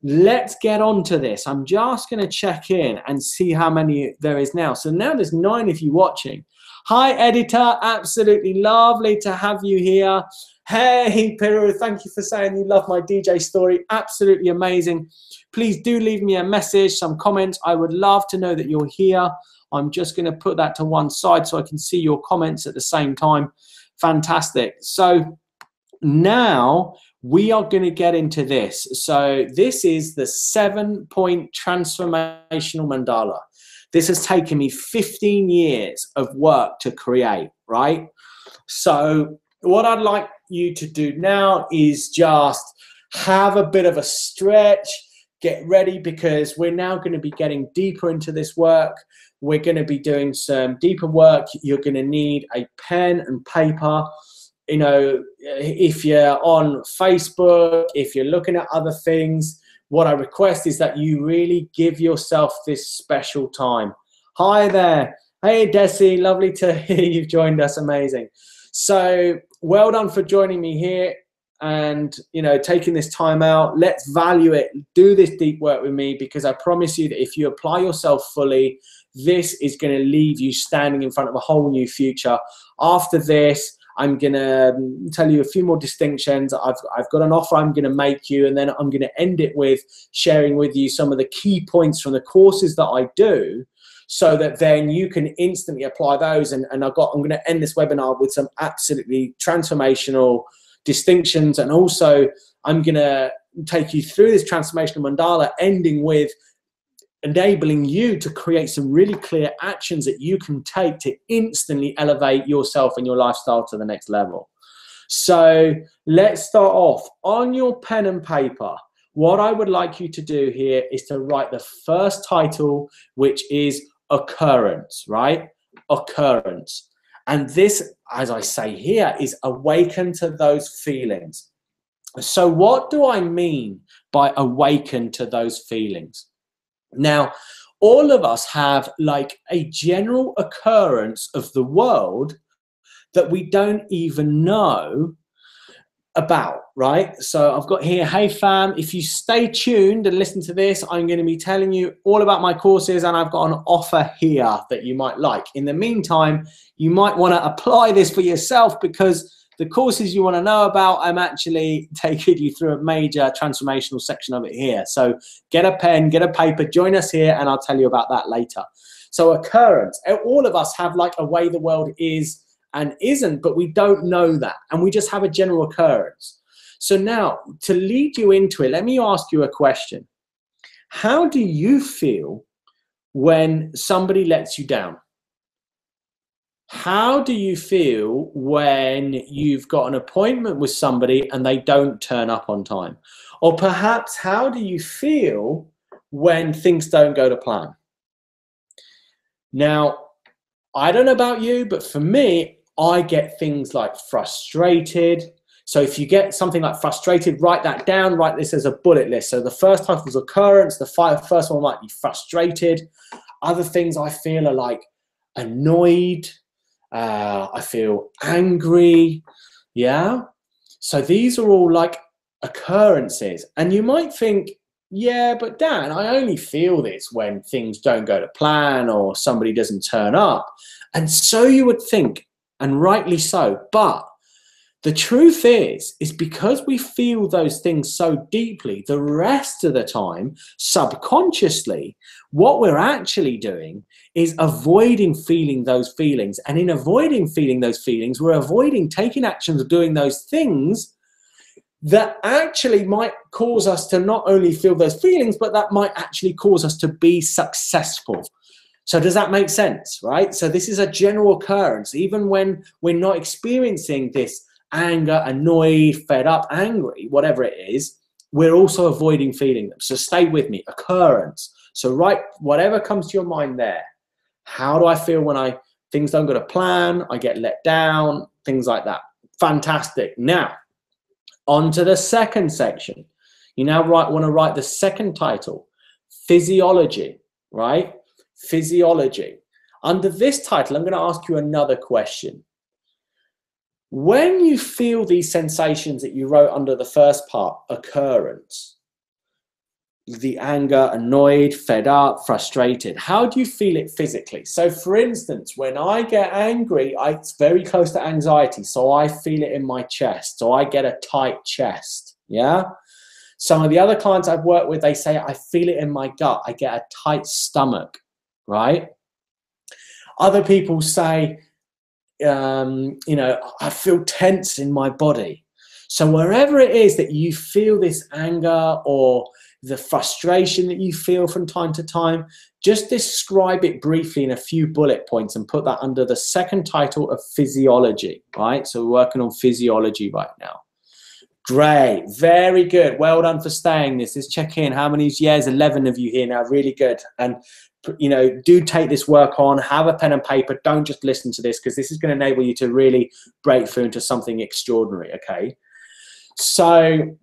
let's get on to this. I'm just going to check in and see how many there is now. So now there's 9 of you watching. Hi, editor. Absolutely lovely to have you here. Hey, Piru, thank you for saying you love my DJ story. Absolutely amazing. Please do leave me a message, some comments. I would love to know that you're here. I'm just going to put that to one side so I can see your comments at the same time. Fantastic. So now we are going to get into this. So this is the 7-point transformational mandala. This has taken me 15 years of work to create, right? So what I'd like you to do now is just have a bit of a stretch, get ready, because we're now going to be getting deeper into this work. We're going to be doing some deeper work. You're going to need a pen and paper. You know, if you're on Facebook, if you're looking at other things, what I request is that you really give yourself this special time. Hi there. Hey, Desi, lovely to hear you've joined us. Amazing. So well done for joining me here and, you know, taking this time out. Let's value it. Do this deep work with me, because I promise you that if you apply yourself fully, this is going to leave you standing in front of a whole new future. After this, I'm going to tell you a few more distinctions. I've got an offer I'm going to make you, and then I'm going to end it with sharing with you some of the key points from the courses that I do, so that then you can instantly apply those. And I'm going to end this webinar with some absolutely transformational distinctions. And also I'm going to take you through this transformational mandala, ending with enabling you to create some really clear actions that you can take to instantly elevate yourself and your lifestyle to the next level. So let's start off. On your pen and paper, what I would like you to do here is to write the first title, which is occurrence, right? Occurrence. And this, as I say here, is awaken to those feelings. So what do I mean by awaken to those feelings? Now, all of us have like a general occurrence of the world that we don't even know about, right? So I've got here, hey fam, if you stay tuned and listen to this, I'm going to be telling you all about my courses, and I've got an offer here that you might like. In the meantime, you might want to apply this for yourself, because the courses you want to know about, I'm actually taking you through a major transformational section of it here. So get a pen, get a paper, join us here, and I'll tell you about that later. So occurrence, all of us have like a way the world is and isn't, but we don't know that, and we just have a general occurrence. So now, to lead you into it, let me ask you a question. How do you feel when somebody lets you down? How do you feel when you've got an appointment with somebody and they don't turn up on time? Or perhaps, how do you feel when things don't go to plan? Now, I don't know about you, but for me, I get things like frustrated. So if you get something like frustrated, write that down, write this as a bullet list. So the first type is occurrence, the first one might be frustrated. Other things I feel are like annoyed, I feel angry, yeah? So these are all like occurrences. And you might think, yeah, but Dan, I only feel this when things don't go to plan or somebody doesn't turn up. And so you would think, and rightly so. But the truth is because we feel those things so deeply, the rest of the time, subconsciously, what we're actually doing is avoiding feeling those feelings. And in avoiding feeling those feelings, we're avoiding taking actions or doing those things that actually might cause us to not only feel those feelings, but that might actually cause us to be successful. So does that make sense, right? So this is a general occurrence. Even when we're not experiencing this anger, annoyed, fed up, angry, whatever it is, we're also avoiding feeling them. So stay with me. Occurrence. So write whatever comes to your mind there. How do I feel when things don't go to plan? I get let down, things like that. Fantastic. Now, on to the second section. You now want to write the second title, physiology, right? Physiology. Under this title, I'm going to ask you another question. When you feel these sensations that you wrote under the first part, occurrence, the anger, annoyed, fed up, frustrated, how do you feel it physically? So for instance, when I get angry, it's very close to anxiety. So I feel it in my chest. So I get a tight chest. Yeah. Some of the other clients I've worked with, they say, I feel it in my gut. I get a tight stomach, right? Other people say, I feel tense in my body. So wherever it is that you feel this anger or the frustration that you feel from time to time, just describe it briefly in a few bullet points and put that under the second title of physiology, right? So we're working on physiology right now. Great, very good. Well done for staying this. Let's check in. How many years? 11 of you here now. Really good. And do take this work on. Have a pen and paper. Don't just listen to this, because this is going to enable you to really break through into something extraordinary. Okay. So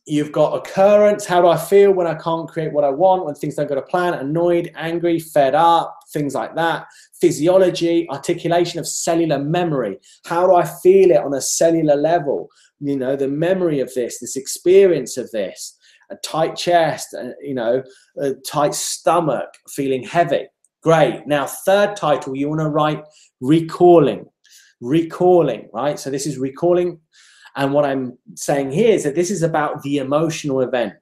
you've got occurrence. How do I feel when I can't create what I want, when things don't go to plan? Annoyed, angry, fed up, things like that. Physiology, articulation of cellular memory. How do I feel it on a cellular level? The memory of this experience of this. A tight chest, a tight stomach, feeling heavy. Great. Now, third title, you want to write recalling, right? So this is recalling. And what I'm saying here is that this is about the emotional event.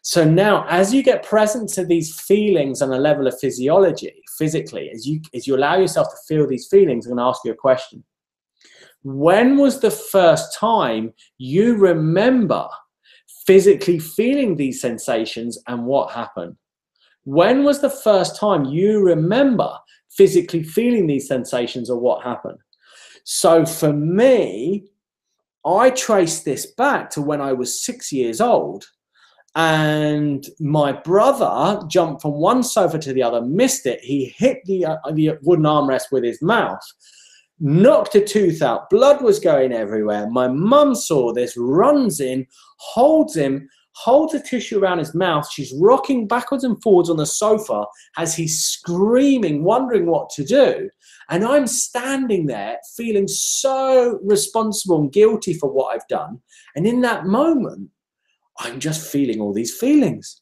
So now, as you get present to these feelings on a level of physiology, physically, as you allow yourself to feel these feelings, I'm going to ask you a question. When was the first time you remember physically feeling these sensations and what happened? When was the first time you remember physically feeling these sensations or what happened? So for me, I traced this back to when I was 6 years old, and my brother jumped from one sofa to the other, missed it. He hit the wooden armrest with his mouth, knocked a tooth out, blood was going everywhere. My mum saw this, runs in, holds him, holds a tissue around his mouth. She's rocking backwards and forwards on the sofa as he's screaming, wondering what to do. And I'm standing there feeling so responsible and guilty for what I've done. And in that moment, I'm just feeling all these feelings.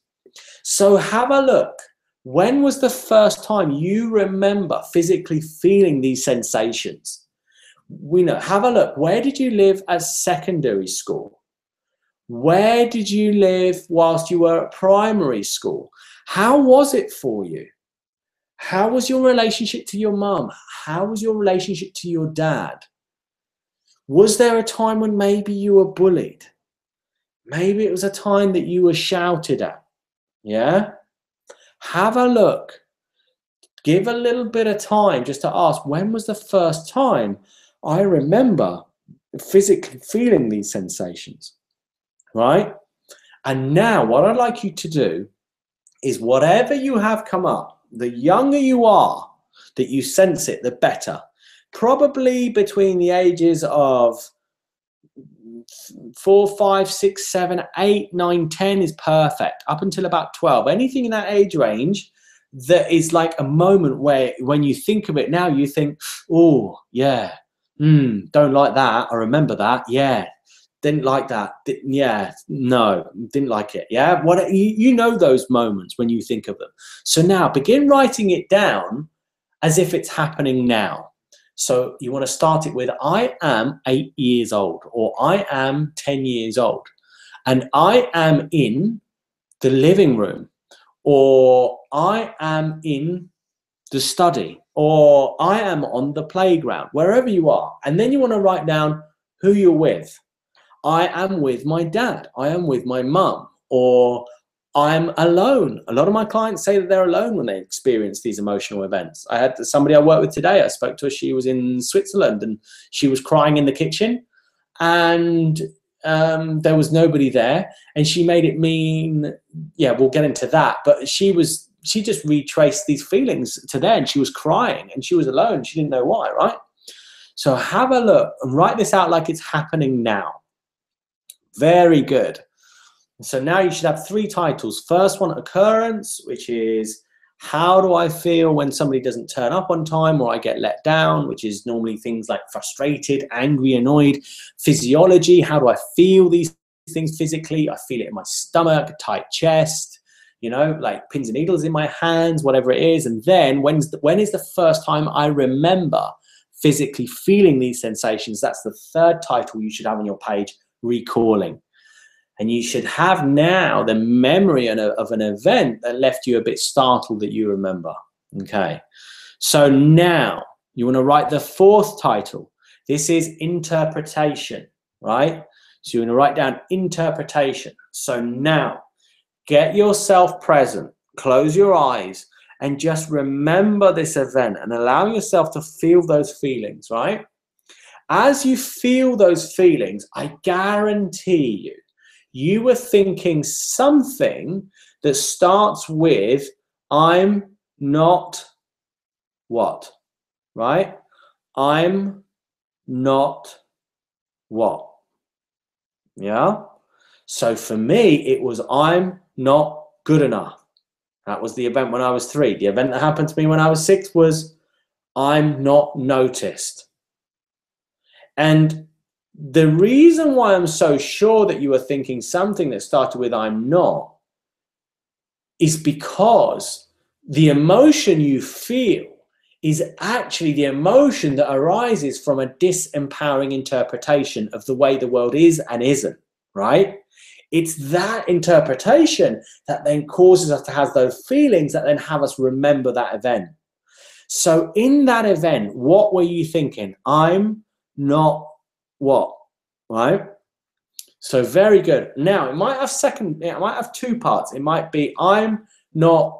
So have a look. When was the first time you remember physically feeling these sensations? Have a look. Where did you live at secondary school? Where did you live whilst you were at primary school? How was it for you? How was your relationship to your mum? How was your relationship to your dad? Was there a time when maybe you were bullied? Maybe it was a time that you were shouted at. Yeah? Have a look. Give a little bit of time just to ask, when was the first time I remember physically feeling these sensations? Right? And now what I'd like you to do is, whatever you have come up, the younger you are that you sense it, the better. Probably between the ages of 4, 5, 6, 7, 8, 9, 10 is perfect. Up until about 12. Anything in that age range that is like a moment where when you think of it now, you think, oh, yeah, don't like that. I remember that. Yeah. Didn't like that. Yeah, no, didn't like it. Yeah, you know those moments when you think of them. So now begin writing it down as if it's happening now. So you want to start it with, I am 8 years old, or I am 10 years old, and I am in the living room, or I am in the study, or I am on the playground, wherever you are. And then you want to write down who you're with. I am with my dad, I am with my mum, or I'm alone. A lot of my clients say that they're alone when they experience these emotional events. I had somebody I worked with today, I spoke to her, she was in Switzerland and she was crying in the kitchen, and there was nobody there, and she made it mean, yeah, we'll get into that, but she just retraced these feelings to there, and she was crying and she was alone. She didn't know why, right? So have a look and write this out like it's happening now. Very good. So now you should have 3 titles. First one, occurrence, which is how do I feel when somebody doesn't turn up on time or I get let down, which is normally things like frustrated, angry, annoyed. Physiology, how do I feel these things physically? I feel it in my stomach, tight chest, you know, like pins and needles in my hands, whatever it is. And then when is the first time I remember physically feeling these sensations? That's the 3rd title you should have on your page, recalling. And you should have now the memory of an event that left you a bit startled that you remember. Okay. So now you want to write the 4th title. This is interpretation, right? So you want to write down interpretation. So now get yourself present, close your eyes, and just remember this event and allow yourself to feel those feelings, right? As you feel those feelings, I guarantee you were thinking something that starts with, I'm not what, right? I'm not what, yeah? So for me, it was, I'm not good enough. That was the event when I was 3. The event that happened to me when I was 6 was, I'm not noticed. And the reason why I'm so sure that you were thinking something that started with I'm not is because the emotion you feel is actually the emotion that arises from a disempowering interpretation of the way the world is and isn't, right? It's that interpretation that then causes us to have those feelings that then have us remember that event. So in that event, what were you thinking? I'm not what, right? So very good. Now it might have 2 parts. It might be I'm not ...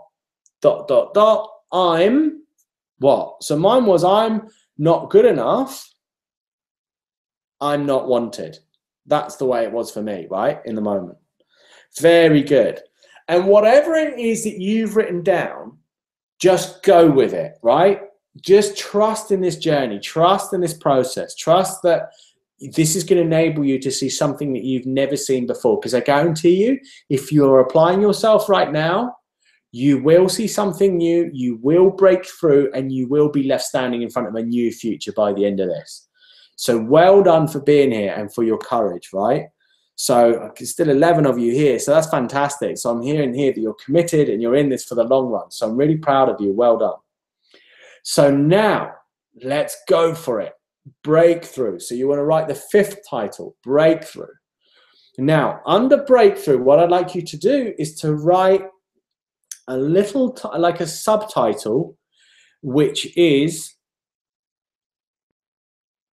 I'm what? So mine was I'm not good enough, I'm not wanted. That's the way it was for me, right? In the moment. Very good. And whatever it is that you've written down, just go with it, right? Just trust in this journey, trust in this process, trust that this is going to enable you to see something that you've never seen before. Because I guarantee you, if you're applying yourself right now, you will see something new, you will break through, and you will be left standing in front of a new future by the end of this. So well done for being here and for your courage, right? So there's still 11 of you here, so that's fantastic. So I'm hearing here that you're committed and you're in this for the long run. So I'm really proud of you. Well done. So now let's go for it. Breakthrough. So you want to write the 5th title, breakthrough. Now, under breakthrough, what I'd like you to do is to write a little, like a subtitle, which is,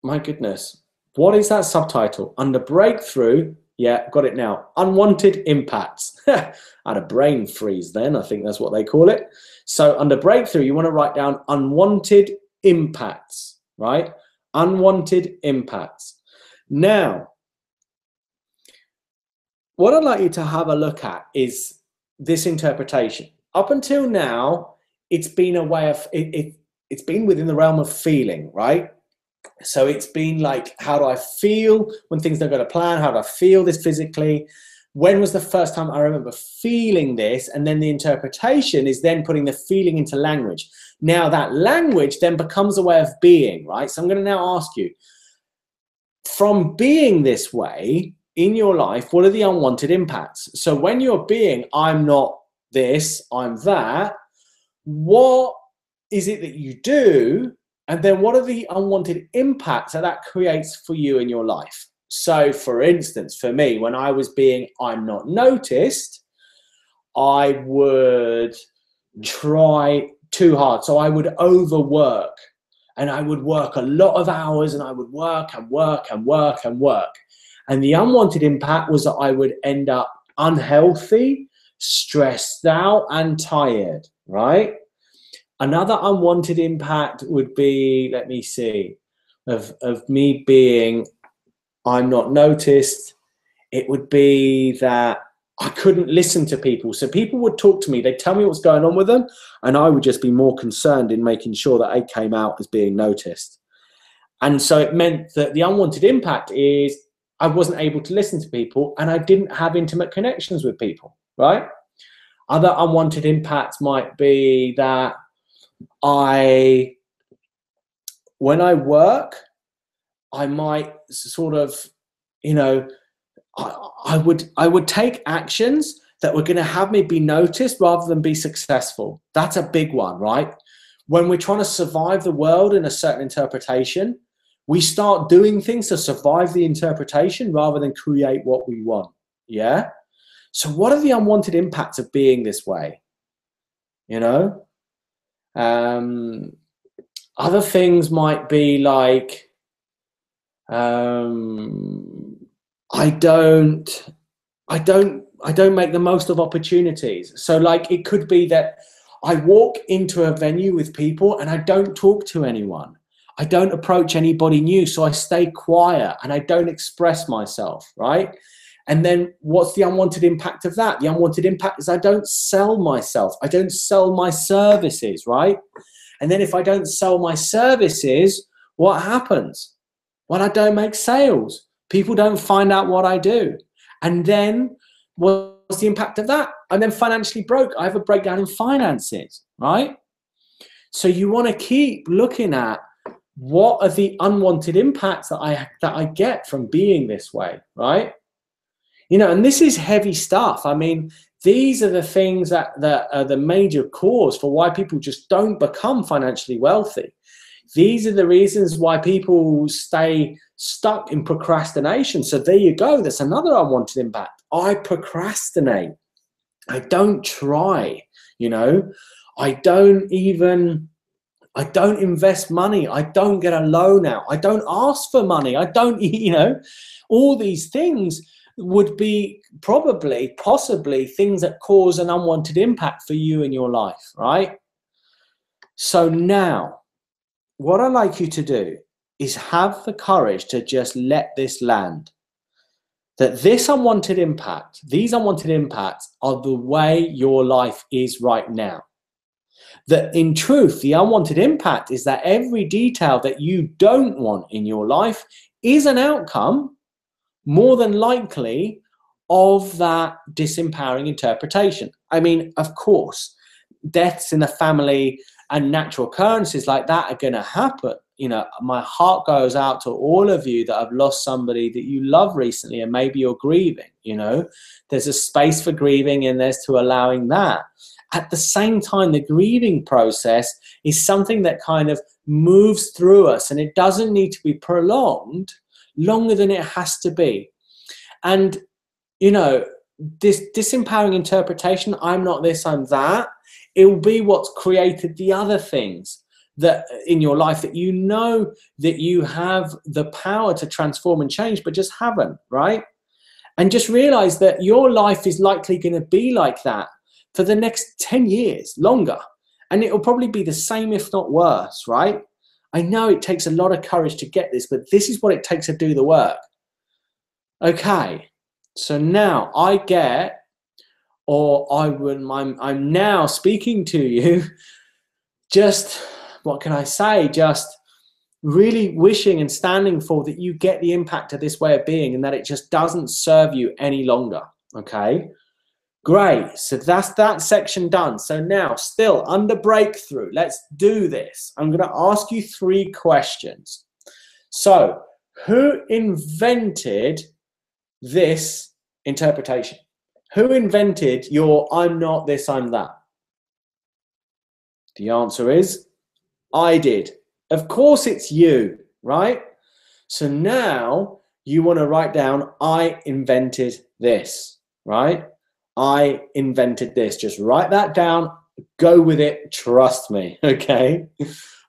my goodness, what is that subtitle? Under breakthrough, yeah, got it now. Unwanted impacts. I had a brain freeze then, I think that's what they call it. So under breakthrough, you want to write down unwanted impacts, right? Unwanted impacts. Now, what I'd like you to have a look at is this interpretation. Up until now, it's been a way of, it's been within the realm of feeling, right? So it's been like, how do I feel when things don't go to plan? How do I feel this physically? When was the first time I remember feeling this? And then the interpretation is then putting the feeling into language. Now that language then becomes a way of being, right? So I'm going to now ask you, from being this way in your life, what are the unwanted impacts? So when you're being, I'm not this, I'm that, what is it that you do? And then what are the unwanted impacts that that creates for you in your life? So for instance, for me, when I was being, I'm not noticed, I would try too hard. So I would overwork, and I would work a lot of hours, and I would work and work and work and work. And the unwanted impact was that I would end up unhealthy, stressed out, and tired, right? Another unwanted impact would be, let me see, of me being, I'm not noticed. It would be that I couldn't listen to people. So people would talk to me, they'd tell me what's going on with them, and I would just be more concerned in making sure that I came out as being noticed. And so it meant that the unwanted impact is I wasn't able to listen to people, and I didn't have intimate connections with people, right? Other unwanted impacts might be that when I work, I might sort of, you know, I would take actions that were going to have me be noticed rather than be successful. That's a big one, right? When we're trying to survive the world in a certain interpretation, we start doing things to survive the interpretation rather than create what we want. Yeah. So what are the unwanted impacts of being this way? You know, other things might be like, I don't make the most of opportunities. So like it could be that I walk into a venue with people and I don't talk to anyone. I don't approach anybody new. So I stay quiet and I don't express myself, right? And then what's the unwanted impact of that? The unwanted impact is I don't sell myself. I don't sell my services, right? And then if I don't sell my services, what happens? Well, I don't make sales. People don't find out what I do. And then what's the impact of that? I'm then financially broke. I have a breakdown in finances, right? So you want to keep looking at what are the unwanted impacts that I get from being this way, right? You know, and this is heavy stuff. I mean, these are the things that are the major cause for why people just don't become financially wealthy. These are the reasons why people stay stuck in procrastination. So there you go. That's another unwanted impact. I procrastinate. I don't try, you know. I don't invest money. I don't get a loan out. I don't ask for money. I don't, you know, all these things would be possibly things that cause an unwanted impact for you in your life, right? So now, what I'd like you to do is have the courage to just let this land. That this unwanted impact, these unwanted impacts are the way your life is right now. That in truth, the unwanted impact is that every detail that you don't want in your life is an outcome, more than likely, of that disempowering interpretation. I mean, of course, deaths in the family and natural occurrences like that are going to happen. You know, my heart goes out to all of you that have lost somebody that you love recently, and maybe you're grieving. You know, there's a space for grieving and there's to allowing that. At the same time, the grieving process is something that kind of moves through us, and it doesn't need to be prolonged longer than it has to be. And, you know, this disempowering interpretation, I'm not this, I'm that, it will be what's created the other things that in your life that you know that you have the power to transform and change, but just haven't, right? And just realize that your life is likely going to be like that for the next 10 years, longer. And it will probably be the same, if not worse, right? I know it takes a lot of courage to get this, but this is what it takes to do the work. Okay, so now I get, or I'm now speaking to you, just, what can I say? Just really wishing and standing for that you get the impact of this way of being and that it just doesn't serve you any longer, okay? Great, so that's that section done. So now, still under breakthrough, let's do this. I'm going to ask you 3 questions. So, who invented this interpretation? Who invented your I'm not this, I'm that? The answer is, I did. Of course it's you, right? So now you want to write down, I invented this, right? I invented this. Just write that down. Go with it. Trust me, okay?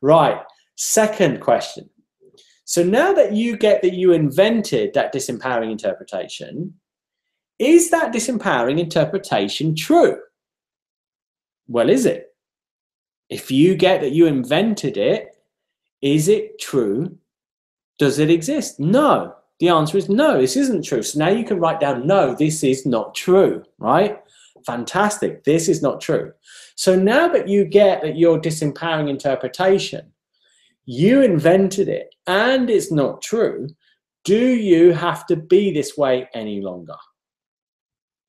Right. Second question. So now that you get that you invented that disempowering interpretation, is that disempowering interpretation true? Well, is it? If you get that you invented it, is it true? Does it exist? No. The answer is no, this isn't true. So now you can write down, no, this is not true, right? Fantastic, this is not true. So now that you get that your disempowering interpretation, you invented it and it's not true, do you have to be this way any longer?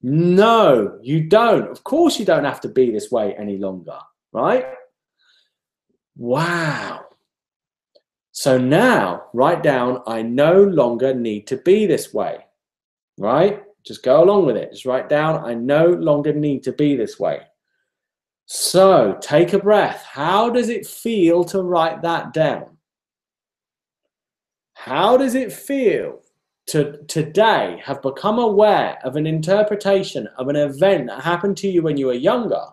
No, you don't. Of course you don't have to be this way any longer, right? Wow. So now write down, I no longer need to be this way, right? Just go along with it. Just write down, I no longer need to be this way. So take a breath. How does it feel to write that down? How does it feel to today have become aware of an interpretation of an event that happened to you when you were younger,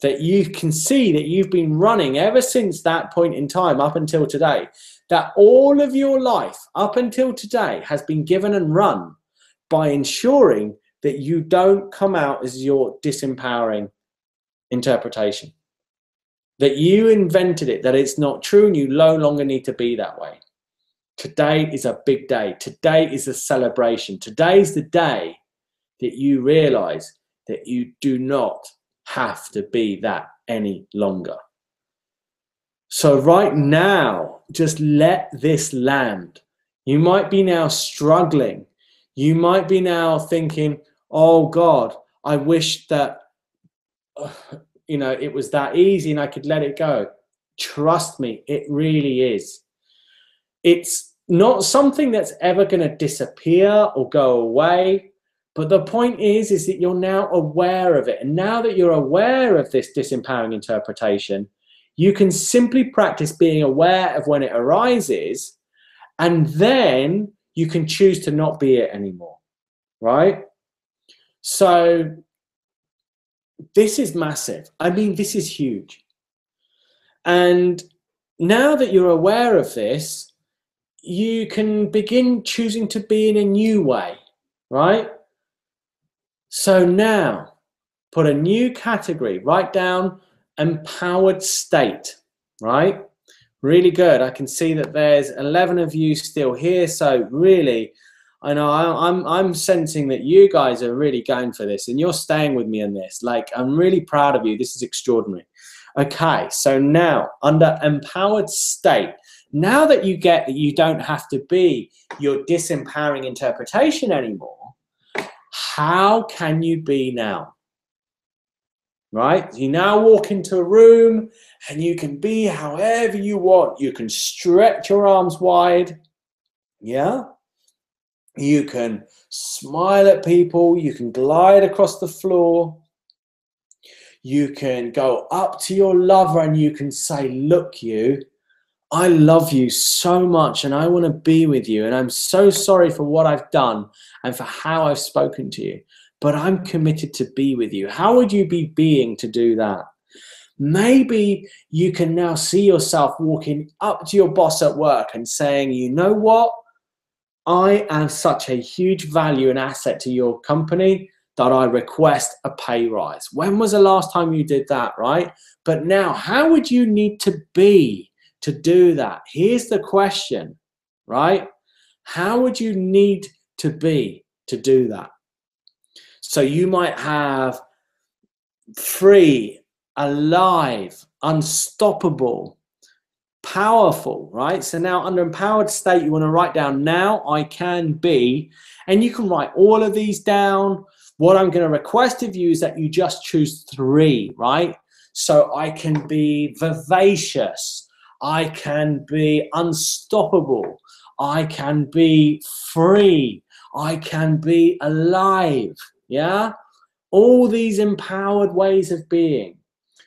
that you can see that you've been running ever since that point in time up until today, that all of your life up until today has been given and run by ensuring that you don't come out as your disempowering interpretation, that you invented it, that it's not true and you no longer need to be that way. Today is a big day. Today is a celebration. Today is the day that you realize that you do not have to be that any longer. So right now, just let this land. You might be now struggling. You might be now thinking, oh God, I wish that, it was that easy and I could let it go. Trust me, it really is. It's not something that's ever going to disappear or go away. But the point is that you're now aware of it. And now that you're aware of this disempowering interpretation, you can simply practice being aware of when it arises, and then you can choose to not be it anymore, right? So this is massive. I mean, this is huge. And now that you're aware of this, you can begin choosing to be in a new way, right? So now, put a new category, write down empowered state, right? Really good. I can see that there's 11 of you still here. So really, I know I'm sensing that you guys are really going for this and you're staying with me on this. Like, I'm really proud of you. This is extraordinary. Okay, so now under empowered state, now that you get that you don't have to be your disempowering interpretation anymore, how can you be now? Right? You now walk into a room and you can be however you want. You can stretch your arms wide. Yeah? You can smile at people. You can glide across the floor. You can go up to your lover and you can say, look, I love you so much and I want to be with you. And I'm so sorry for what I've done and for how I've spoken to you. But I'm committed to be with you. How would you be being to do that? Maybe you can now see yourself walking up to your boss at work and saying, you know what? I am such a huge value and asset to your company that I request a pay rise. When was the last time you did that, right? But now, how would you need to be to do that? Here's the question, right? How would you need to be to do that? So you might have free, alive, unstoppable, powerful, right? So now under empowered state, you want to write down, now I can be, and you can write all of these down. What I'm going to request of you is that you just choose 3, right? So I can be vivacious. I can be unstoppable. I can be free. I can be alive. Yeah? All these empowered ways of being.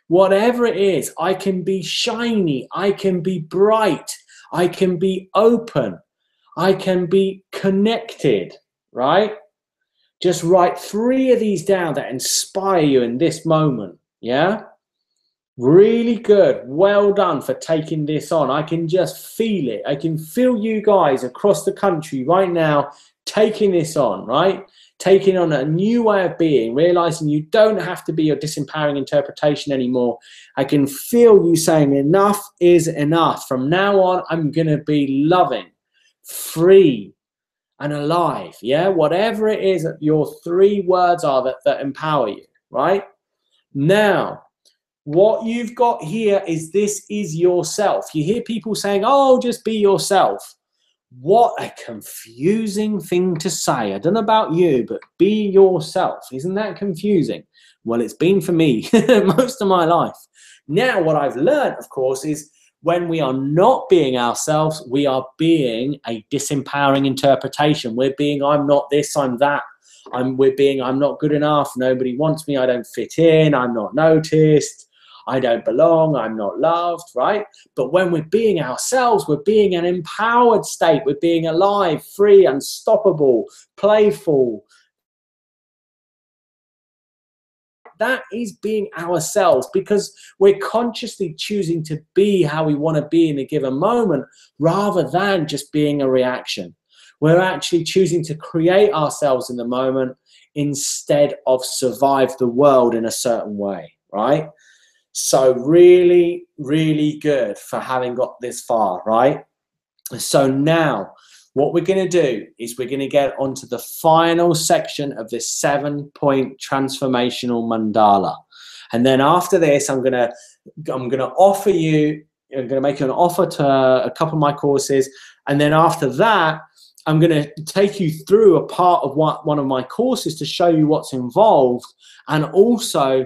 Whatever it is, I can be shiny. I can be bright. I can be open. I can be connected, right? Just write 3 of these down that inspire you in this moment. Yeah? Really good. Well done for taking this on. I can just feel it. I can feel you guys across the country right now taking this on, right? Taking on a new way of being, realizing you don't have to be your disempowering interpretation anymore. I can feel you saying enough is enough. From now on, I'm going to be loving, free, and alive. Yeah, whatever it is that your 3 words are that empower you, right? Now, what you've got here is this is yourself. You hear people saying, oh, just be yourself. What a confusing thing to say. I don't know about you, but be yourself. Isn't that confusing? Well, it's been for me most of my life. Now, what I've learned, of course, is when we are not being ourselves, we are being a disempowering interpretation. We're being, I'm not this, I'm that. We're being, I'm not good enough. Nobody wants me. I don't fit in. I'm not noticed. I don't belong, I'm not loved, right? But when we're being ourselves, we're being an empowered state. We're being alive, free, unstoppable, playful. That is being ourselves because we're consciously choosing to be how we want to be in a given moment rather than just being a reaction. We're actually choosing to create ourselves in the moment instead of survive the world in a certain way, right? So really, really good for having got this far, right? So now what we're going to do is we're going to get onto the final section of this 7-point transformational mandala. And then after this, I'm going to offer you, I'm going to make you an offer to a couple of my courses. And then after that, I'm going to take you through a part of one of my courses to show you what's involved, and also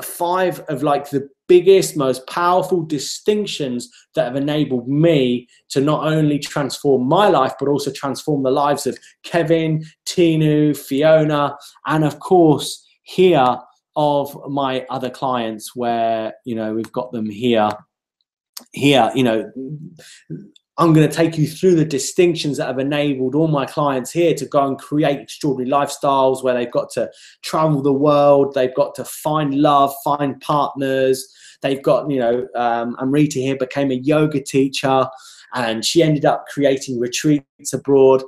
5 of like the biggest, most powerful distinctions that have enabled me to not only transform my life, but also transform the lives of Kevin, Tinu, Fiona, and of course here of my other clients where, you know, we've got them here, you know, I'm going to take you through the distinctions that have enabled all my clients here to go and create extraordinary lifestyles where they've got to travel the world, they've got to find love, find partners. They've got, you know, Amrita here became a yoga teacher and she ended up creating retreats abroad.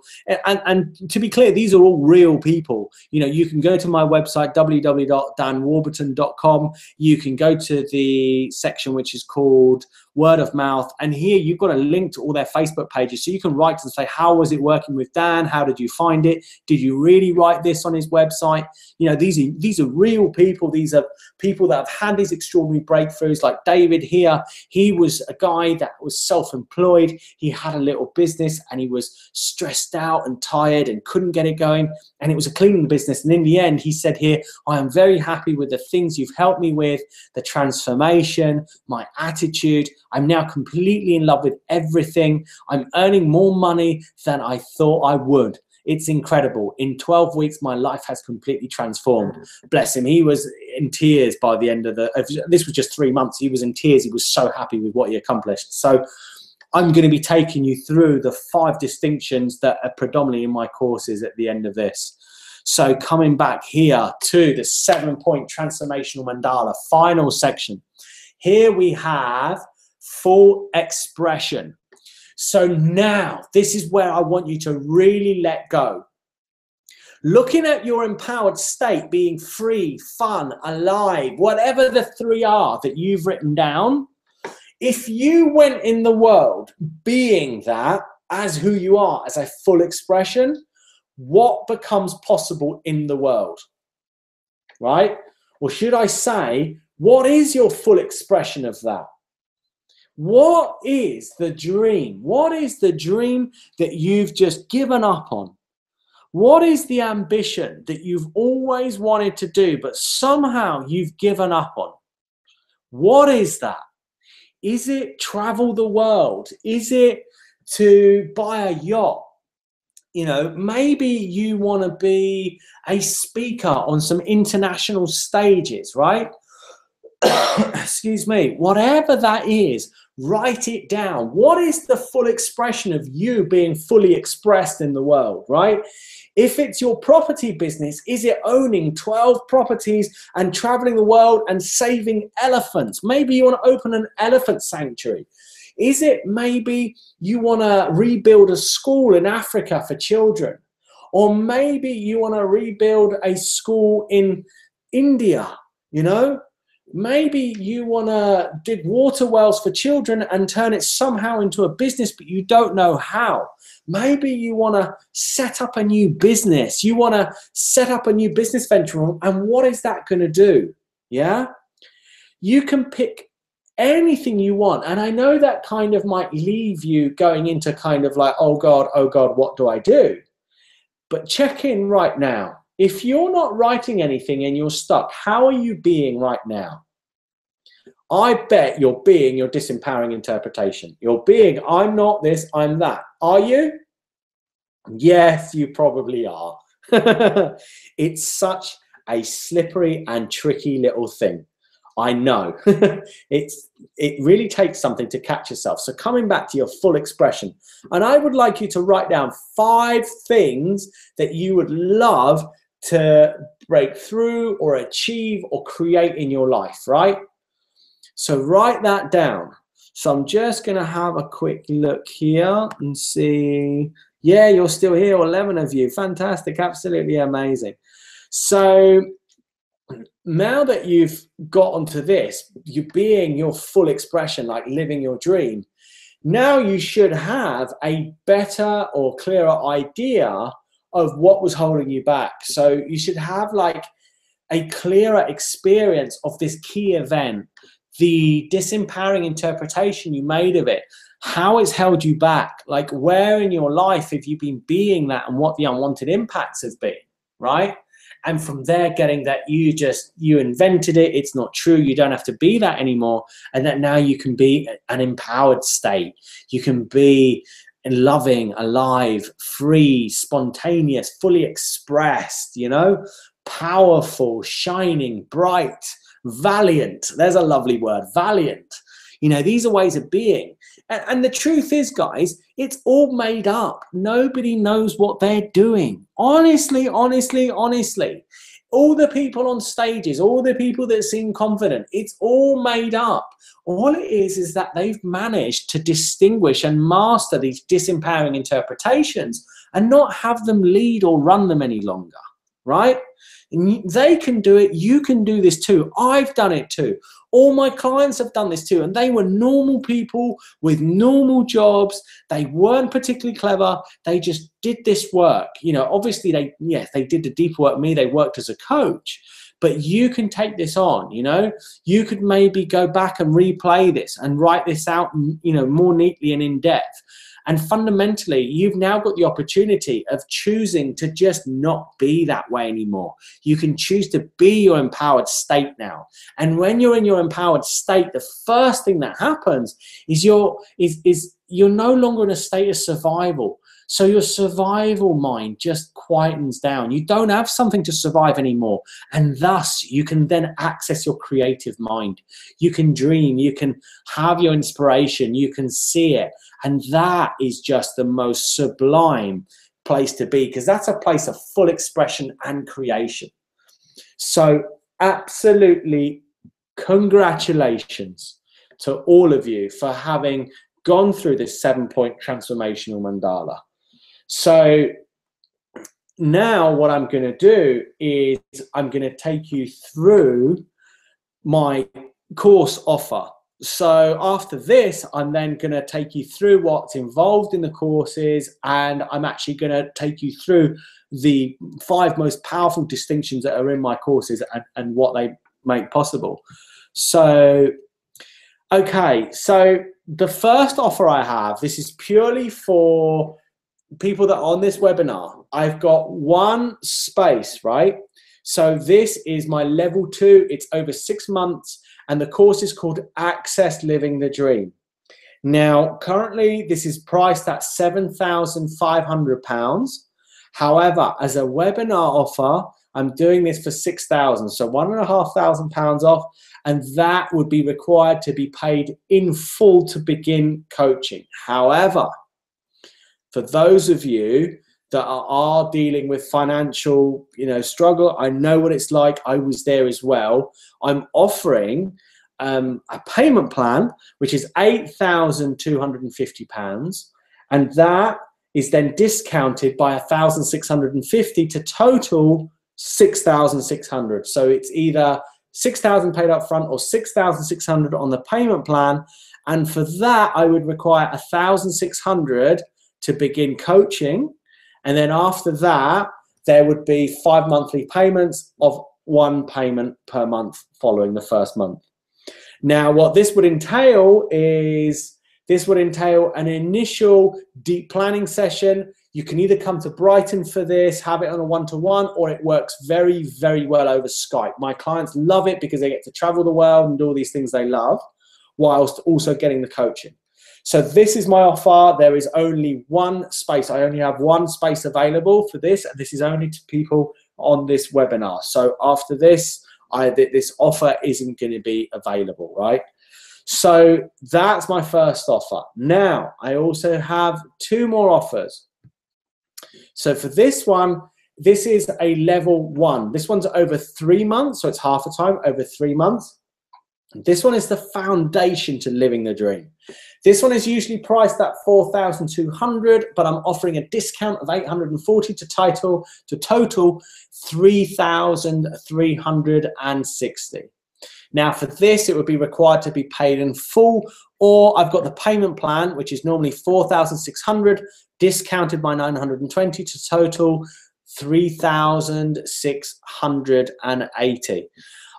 And to be clear, these are all real people. You know, you can go to my website, www.danwarburton.com. You can go to the section which is called Word of Mouth. And here you've got a link to all their Facebook pages. So you can write and say, how was it working with Dan? How did you find it? Did you really write this on his website? You know, these are real people. These are people that have had these extraordinary breakthroughs, like David here. He was a guy that was self-employed. He had a little business and he was stressed out and tired and couldn't get it going. And it was a cleaning business. And in the end, he said here, I am very happy with the things you've helped me with, the transformation, my attitude. I'm now completely in love with everything. I'm earning more money than I thought I would. It's incredible. In 12 weeks, my life has completely transformed. Bless him. He was in tears by the end of this was just 3 months. He was in tears. He was so happy with what he accomplished. So I'm going to be taking you through the 5 distinctions that are predominantly in my courses at the end of this. So coming back here to the 7-point transformational mandala, final section. Here we have full expression. So now this is where I want you to really let go. Looking at your empowered state, being free, fun, alive, whatever the 3 are that you've written down, if you went in the world being that as who you are, as a full expression, what becomes possible in the world, right? Or should I say, what is your full expression of that? What is the dream? What is the dream that you've just given up on? What is the ambition that you've always wanted to do, but somehow you've given up on? What is that? Is it travel the world? Is it to buy a yacht? You know, maybe you want to be a speaker on some international stages, right? Excuse me. Whatever that is, write it down. What is the full expression of you being fully expressed in the world, right? If it's your property business, is it owning 12 properties and traveling the world and saving elephants? Maybe you want to open an elephant sanctuary. Is it maybe you want to rebuild a school in Africa for children? Or maybe you want to rebuild a school in India, you know? Maybe you want to dig water wells for children and turn it somehow into a business, but you don't know how. Maybe you want to set up a new business. You want to set up a new business venture. And what is that going to do? Yeah? You can pick anything you want. And I know that kind of might leave you going into kind of like, oh God, what do I do? But check in right now. If you're not writing anything and you're stuck, how are you being right now? I bet you're being your disempowering interpretation. You're being, I'm not this, I'm that. Are you? Yes, you probably are. It's such a slippery and tricky little thing. I know. It really takes something to catch yourself. So coming back to your full expression, and I would like you to write down 5 things that you would love to break through or achieve or create in your life, right? So write that down. So I'm just going to have a quick look here and see. Yeah, you're still here, 11 of you. Fantastic, absolutely amazing. So now that you've got onto this, you being your full expression, like living your dream, now you should have a better or clearer idea of what was holding you back. So you should have like a clearer experience of this key event, the disempowering interpretation you made of it, how it's held you back, like where in your life have you been being that and what the unwanted impacts have been, right? And from there, getting that you invented it, it's not true, you don't have to be that anymore, and that now you can be an empowered state. You can be loving, alive, free, spontaneous, fully expressed, you know, powerful, shining, bright, valiant. There's a lovely word, valiant. You know, these are ways of being. And the truth is, guys, it's all made up. Nobody knows what they're doing. Honestly, honestly, honestly. All the people on stages, all the people that seem confident, it's all made up. All it is that they've managed to distinguish and master these disempowering interpretations and not have them lead or run them any longer, right? And they can do it. You can do this too. I've done it too. All my clients have done this too. And they were normal people with normal jobs. They weren't particularly clever. They just did this work. You know, obviously they did the deeper work. They worked as a coach. But you can take this on, you know. You could maybe go back and replay this and write this out, you know, more neatly and in depth. And fundamentally, you've now got the opportunity of choosing to just not be that way anymore. You can choose to be your empowered state now. And when you're in your empowered state, the first thing that happens is you're no longer in a state of survival. So your survival mind just quietens down. You don't have something to survive anymore. And thus, you can then access your creative mind. You can dream. You can have your inspiration. You can see it. And that is just the most sublime place to be, because that's a place of full expression and creation. So absolutely congratulations to all of you for having gone through this 7-point transformational mandala. So now what I'm going to do is I'm going to take you through my course offer. So after this, I'm then going to take you through what's involved in the courses, and I'm actually going to take you through the 5 most powerful distinctions that are in my courses and what they make possible. So, okay, so the first offer I have, this is purely for people that are on this webinar. I've got 1 space, right? So this is my level 2. It's over 6 months. And the course is called Access Living the Dream. Now, currently, this is priced at £7,500. However, as a webinar offer, I'm doing this for £6,000, so £1,500 off, and that would be required to be paid in full to begin coaching. However, for those of you that are dealing with financial, struggle. I know what it's like. I was there as well. I'm offering a payment plan, which is £8,250, and that is then discounted by 1,650 to total 6,600. So it's either 6,000 paid up front or 6,600 on the payment plan. And for that, I would require 1,600 to begin coaching. And then after that, there would be 5 monthly payments of 1 payment per month following the first month. Now, what this would entail is, an initial deep planning session. You can either come to Brighton for this, have it on a one-to-one, or it works very, very well over Skype. My clients love it because they get to travel the world and do all these things they love, whilst also getting the coaching. So this is my offer. There is only one space. I only have one space available for this, and this is only to people on this webinar. So after this, this offer isn't going to be available, right? So that's my first offer. Now, I also have 2 more offers. So for this one, this is a level 1. This one's over 3 months, so it's half the time, over 3 months. This one is the foundation to living the dream. This one is usually priced at 4,200, but I'm offering a discount of 840 to total 3,360. Now for this, it would be required to be paid in full, or I've got the payment plan, which is normally 4,600, discounted by 920 to total 3,680.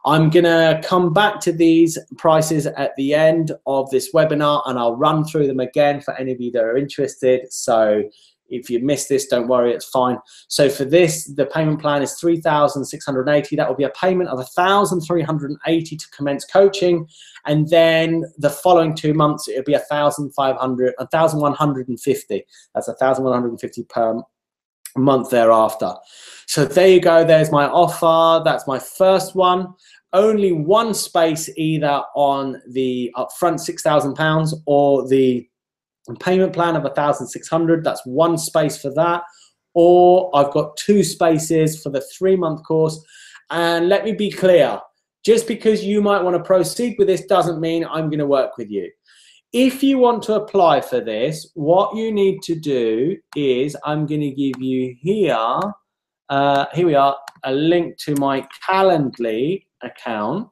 I'm gonna come back to these prices at the end of this webinar, and I'll run through them again for any of you that are interested. So if you missed this, don't worry, it's fine. So for this, the payment plan is 3,680. That will be a payment of 1,380 to commence coaching. And then the following 2 months, it'll be 1,150. That's 1,150 per month thereafter. So there you go. There's my offer. That's my first one. Only one space either on the upfront £6,000 or the payment plan of 1,600. That's one space for that. Or I've got 2 spaces for the 3-month course. And let me be clear, just because you might want to proceed with this doesn't mean I'm going to work with you. If you want to apply for this, what you need to do is, I'm going to give you here we are, a link to my Calendly account.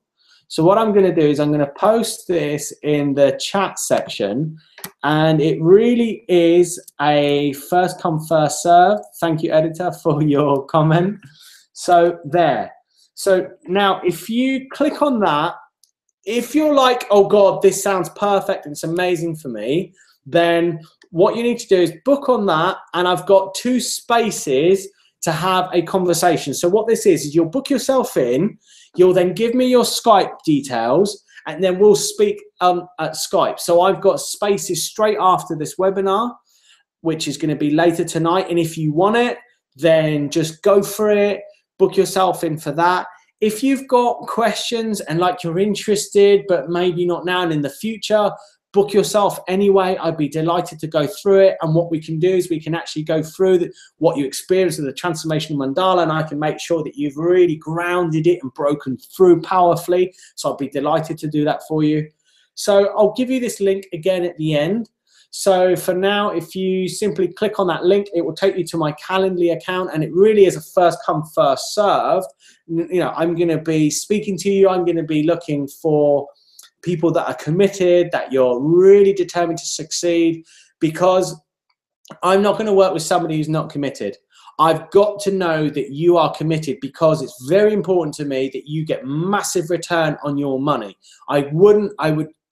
So what I'm going to do is I'm going to post this in the chat section, and it really is a first come, first serve. Thank you, editor, for your comment. So there. So now if you click on that, if you're like, oh God, this sounds perfect, it's amazing for me, then what you need to do is book on that, and I've got 2 spaces to have a conversation. So what this is you'll book yourself in, you'll then give me your Skype details, and then we'll speak at Skype. So I've got spaces straight after this webinar, which is going to be later tonight. And if you want it, then just go for it, book yourself in for that. If you've got questions and like you're interested, but maybe not now and in the future, book yourself anyway. I'd be delighted to go through it. And what we can do is we can actually go through what you experienced with the transformational mandala, and I can make sure that you've really grounded it and broken through powerfully. So I'd be delighted to do that for you. So I'll give you this link again at the end. So for now, if you simply click on that link, it will take you to my Calendly account, and it really is a first come, first serve. I'm going to be speaking to you. I'm going to be looking for people that are committed, that you're really determined to succeed, because I'm not going to work with somebody who's not committed. I've got to know that you are committed, because it's very important to me that you get massive return on your money. I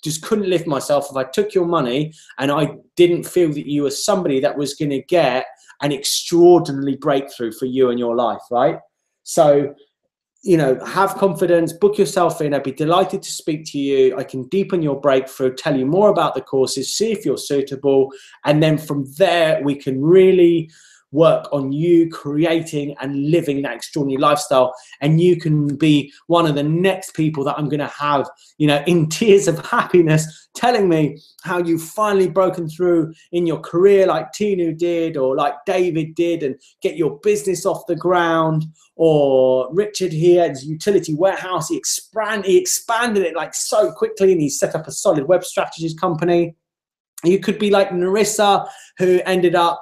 just couldn't lift myself if I took your money and I didn't feel that you were somebody that was going to get an extraordinary breakthrough for you and your life, right? So, have confidence, book yourself in. I'd be delighted to speak to you. I can deepen your breakthrough, tell you more about the courses, see if you're suitable. And then from there, we can really work on you creating and living that extraordinary lifestyle. And you can be one of the next people that I'm going to have, you know, in tears of happiness, telling me how you've finally broken through in your career like Tinu did, or like David did, and get your business off the ground. Or Richard here, his utility warehouse, he expanded it like so quickly, and he set up a solid web strategies company. You could be like Narissa, who ended up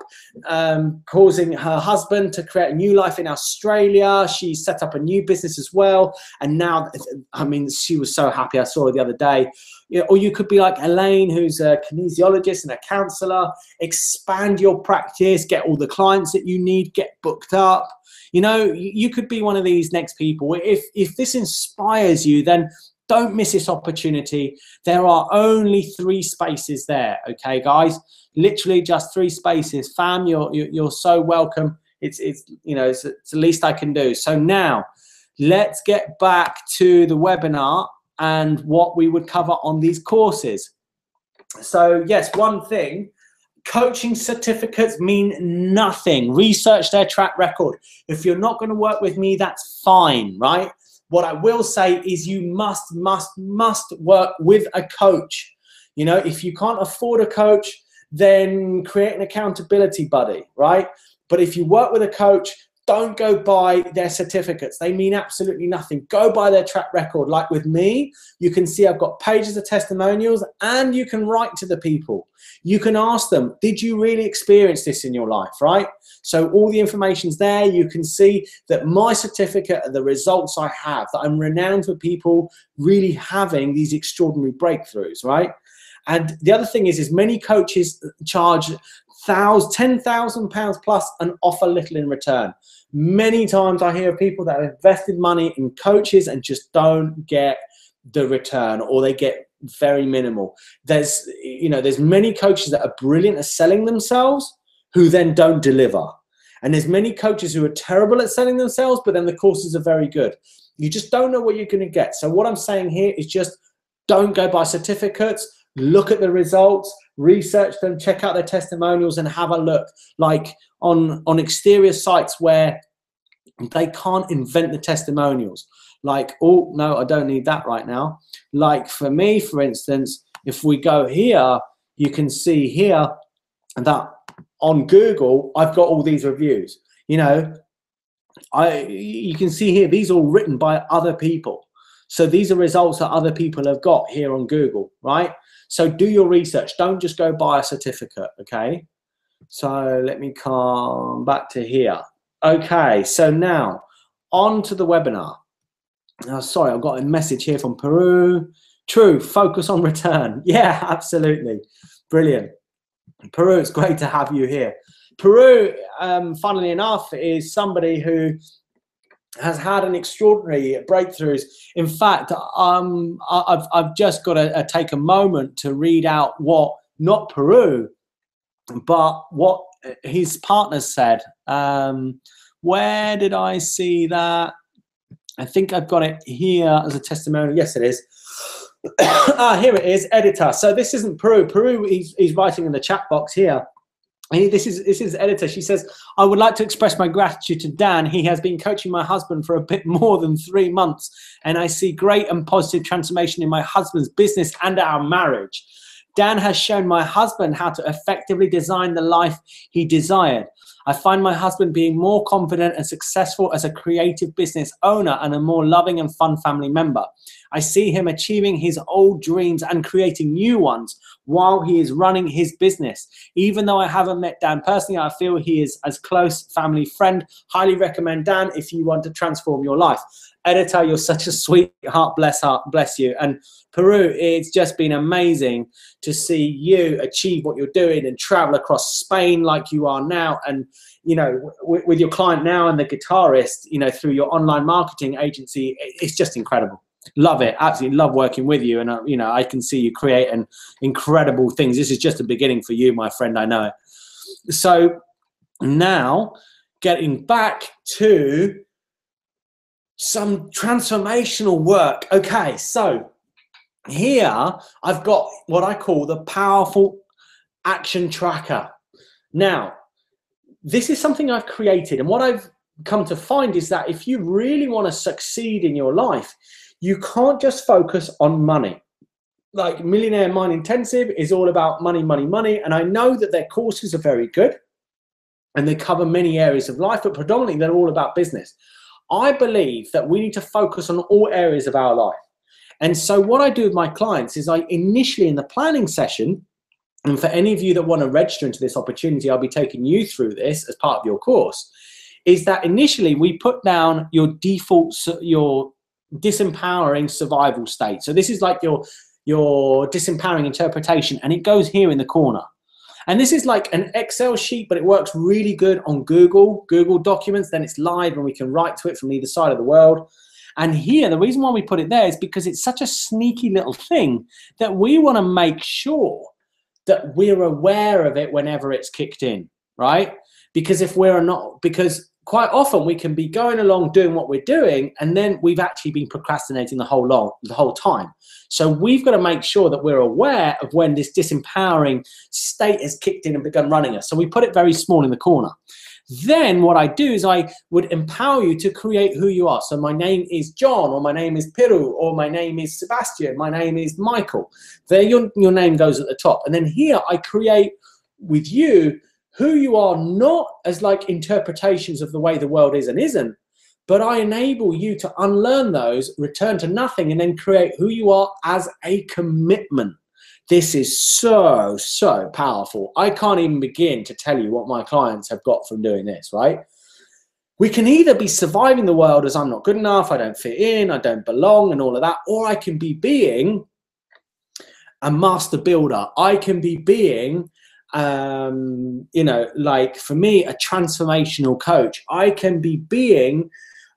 causing her husband to create a new life in Australia. She set up a new business as well. And now, I mean, she was so happy. I saw her the other day. You know, or you could be like Elaine, who's a kinesiologist and a counselor. Expand your practice, get all the clients that you need, get booked up. You know, you could be one of these next people. If this inspires you, then don't miss this opportunity. There are only 3 spaces there, okay, guys? Literally just 3 spaces. Fam, you're so welcome. It's you know, it's the least I can do. So now, let's get back to the webinar and what we would cover on these courses. So yes, one thing. Coaching certificates mean nothing. Research their track record. If you're not going to work with me, that's fine, right? What I will say is you must work with a coach. You know, if you can't afford a coach, then create an accountability buddy, right? But if you work with a coach, don't go by their certificates. They mean absolutely nothing. Go by their track record. Like with me, you can see I've got pages of testimonials, and you can write to the people. You can ask them, did you really experience this in your life, right? So all the information's there. You can see that my certificate are the results I have, that I'm renowned for people really having these extraordinary breakthroughs, right? And the other thing is many coaches charge £10,000 plus and offer little in return. Many times I hear of people that have invested money in coaches and just don't get the return, or they get very minimal. There's many coaches that are brilliant at selling themselves who then don't deliver. And there's many coaches who are terrible at selling themselves, but then the courses are very good. You just don't know what you're going to get. So what I'm saying here is just don't go by certificates. Look at the results, research them, check out their testimonials, and have a look. Like on exterior sites where they can't invent the testimonials. Like, oh, no, I don't need that right now. Like for me, for instance, if we go here, you can see here that on Google, I've got all these reviews. You know, you can see here, these are all written by other people. So these are results that other people have got here on Google, right? So do your research. Don't just go buy a certificate, okay? So let me come back to here. Okay, so now on to the webinar. Oh, sorry, I've got a message here from Peru. True, focus on return. Yeah, absolutely. Brilliant. Peru, it's great to have you here. Peru, funnily enough, is somebody who has had an extraordinary breakthroughs. In fact, I've just got to take a moment to read out what, not Peru, but what his partner said. Where did I see that? I think I've got it here as a testimonial. Yes, it is. Here it is, editor. So this isn't Peru. Peru, he's writing in the chat box here. This is editor. She says, I would like to express my gratitude to Dan. He has been coaching my husband for a bit more than 3 months, and I see great and positive transformation in my husband's business and our marriage. Dan has shown my husband how to effectively design the life he desired. I find my husband being more confident and successful as a creative business owner and a more loving and fun family member. I see him achieving his old dreams and creating new ones while he is running his business. Even though I haven't met Dan personally, I feel he is a close family friend. Highly recommend Dan if you want to transform your life. Editor, you're such a sweetheart, bless you. And Peru, it's just been amazing to see you achieve what you're doing and travel across Spain like you are now. And, you know, with your client now and the guitarist, you know, through your online marketing agency, it's just incredible. Love it. Absolutely love working with you. And, you know, I can see you creating incredible things. This is just a beginning for you, my friend. I know it. So now getting back to some transformational work. Okay, so here I've got what I call the powerful action tracker. Now, this is something I've created. And what I've come to find is that if you really want to succeed in your life, you can't just focus on money. Like Millionaire Mind Intensive is all about money, money, money. And I know that their courses are very good and they cover many areas of life, but predominantly they're all about business. I believe that we need to focus on all areas of our life. And so what I do with my clients is I initially in the planning session, and for any of you that want to register into this opportunity, I'll be taking you through this as part of your course, is that initially we put down your default, your disempowering survival state. So this is like your disempowering interpretation, and it goes here in the corner. And this is like an Excel sheet, but it works really good on Google Documents. Then it's live and we can write to it from either side of the world. And here, the reason why we put it there is because it's such a sneaky little thing that we want to make sure that we're aware of it whenever it's kicked in, right? Because if we're not, because quite often we can be going along doing what we're doing, and then we've actually been procrastinating the whole time. So we've got to make sure that we're aware of when this disempowering state has kicked in and begun running us. So we put it very small in the corner. Then what I do is I would empower you to create who you are. So my name is John, or my name is Piru, or my name is Sebastian, my name is Michael. There your name goes at the top. And then here I create with you who you are, not as like interpretations of the way the world is and isn't, but I enable you to unlearn those, return to nothing, and then create who you are as a commitment. This is so, so powerful. I can't even begin to tell you what my clients have got from doing this, right? We can either be surviving the world as I'm not good enough, I don't fit in, I don't belong, and all of that, or I can be being a master builder. I can be being, you know, like for me, a transformational coach. I can be being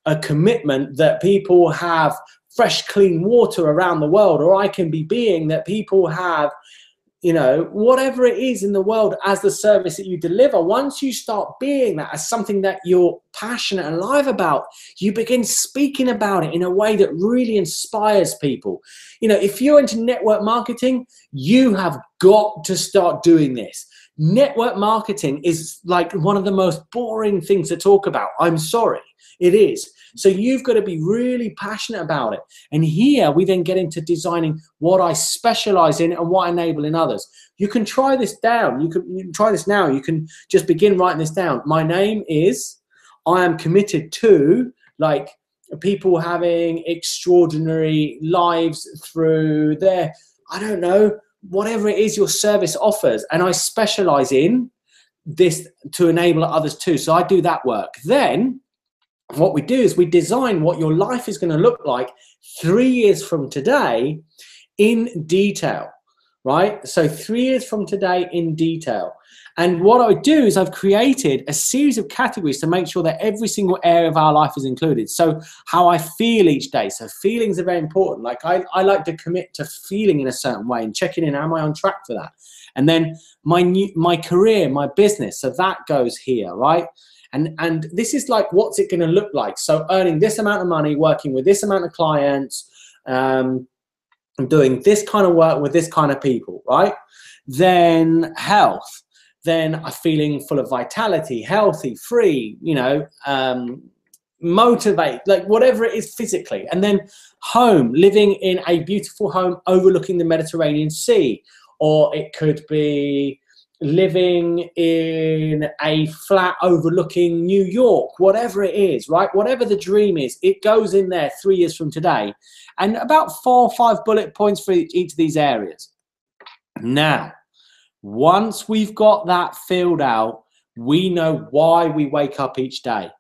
a commitment that people have fresh, clean water around the world, or I can be being that people have, you know, whatever it is in the world as the service that you deliver. Once you start being that as something that you're passionate and alive about, you begin speaking about it in a way that really inspires people. You know, if you're into network marketing, you have got to start doing this. Network marketing is like one of the most boring things to talk about. I'm sorry, it is. So you've got to be really passionate about it. And here we then get into designing what I specialize in and what I enable in others. You can try this down. You can try this now. You can just begin writing this down. My name is, I am committed to, like, people having extraordinary lives through their, I don't know, whatever it is your service offers. And I specialize in this to enable others too. So I do that work. Then what we do is we design what your life is going to look like 3 years from today in detail, right? So 3 years from today in detail. And what I do is I've created a series of categories to make sure that every single area of our life is included. So how I feel each day. So feelings are very important. Like I like to commit to feeling in a certain way and checking in, am I on track for that? And then my career, my business. So that goes here, right? And this is like, what's it going to look like? So earning this amount of money, working with this amount of clients, doing this kind of work with this kind of people, right? Then health. Then I'm feeling full of vitality, healthy, free, you know, motivate, like whatever it is physically. And then home, living in a beautiful home overlooking the Mediterranean Sea. Or it could be living in a flat overlooking New York, whatever it is, right? Whatever the dream is, it goes in there 3 years from today. And about 4 or 5 bullet points for each of these areas. Now, once we've got that filled out, we know why we wake up each day.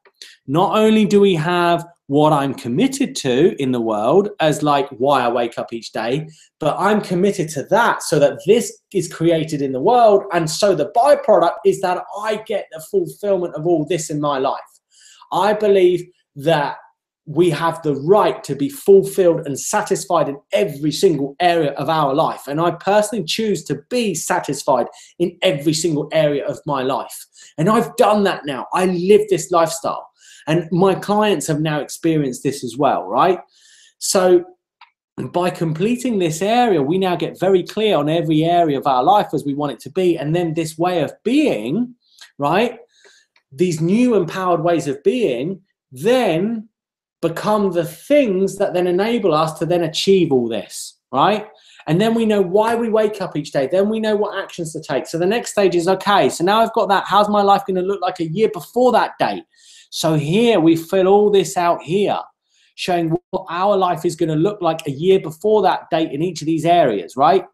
Not only do we have what I'm committed to in the world as like why I wake up each day, but I'm committed to that so that this is created in the world. And so the byproduct is that I get the fulfillment of all this in my life. I believe that we have the right to be fulfilled and satisfied in every single area of our life. And I personally choose to be satisfied in every single area of my life. And I've done that now. I live this lifestyle. And my clients have now experienced this as well, right? So by completing this area, we now get very clear on every area of our life as we want it to be. And then this way of being, right, these new empowered ways of being then become the things that then enable us to then achieve all this, right? And then we know why we wake up each day. Then we know what actions to take. So the next stage is, okay, so now I've got that. How's my life going to look like a year before that date? So here we fill all this out here, showing what our life is going to look like a year before that date in each of these areas, right?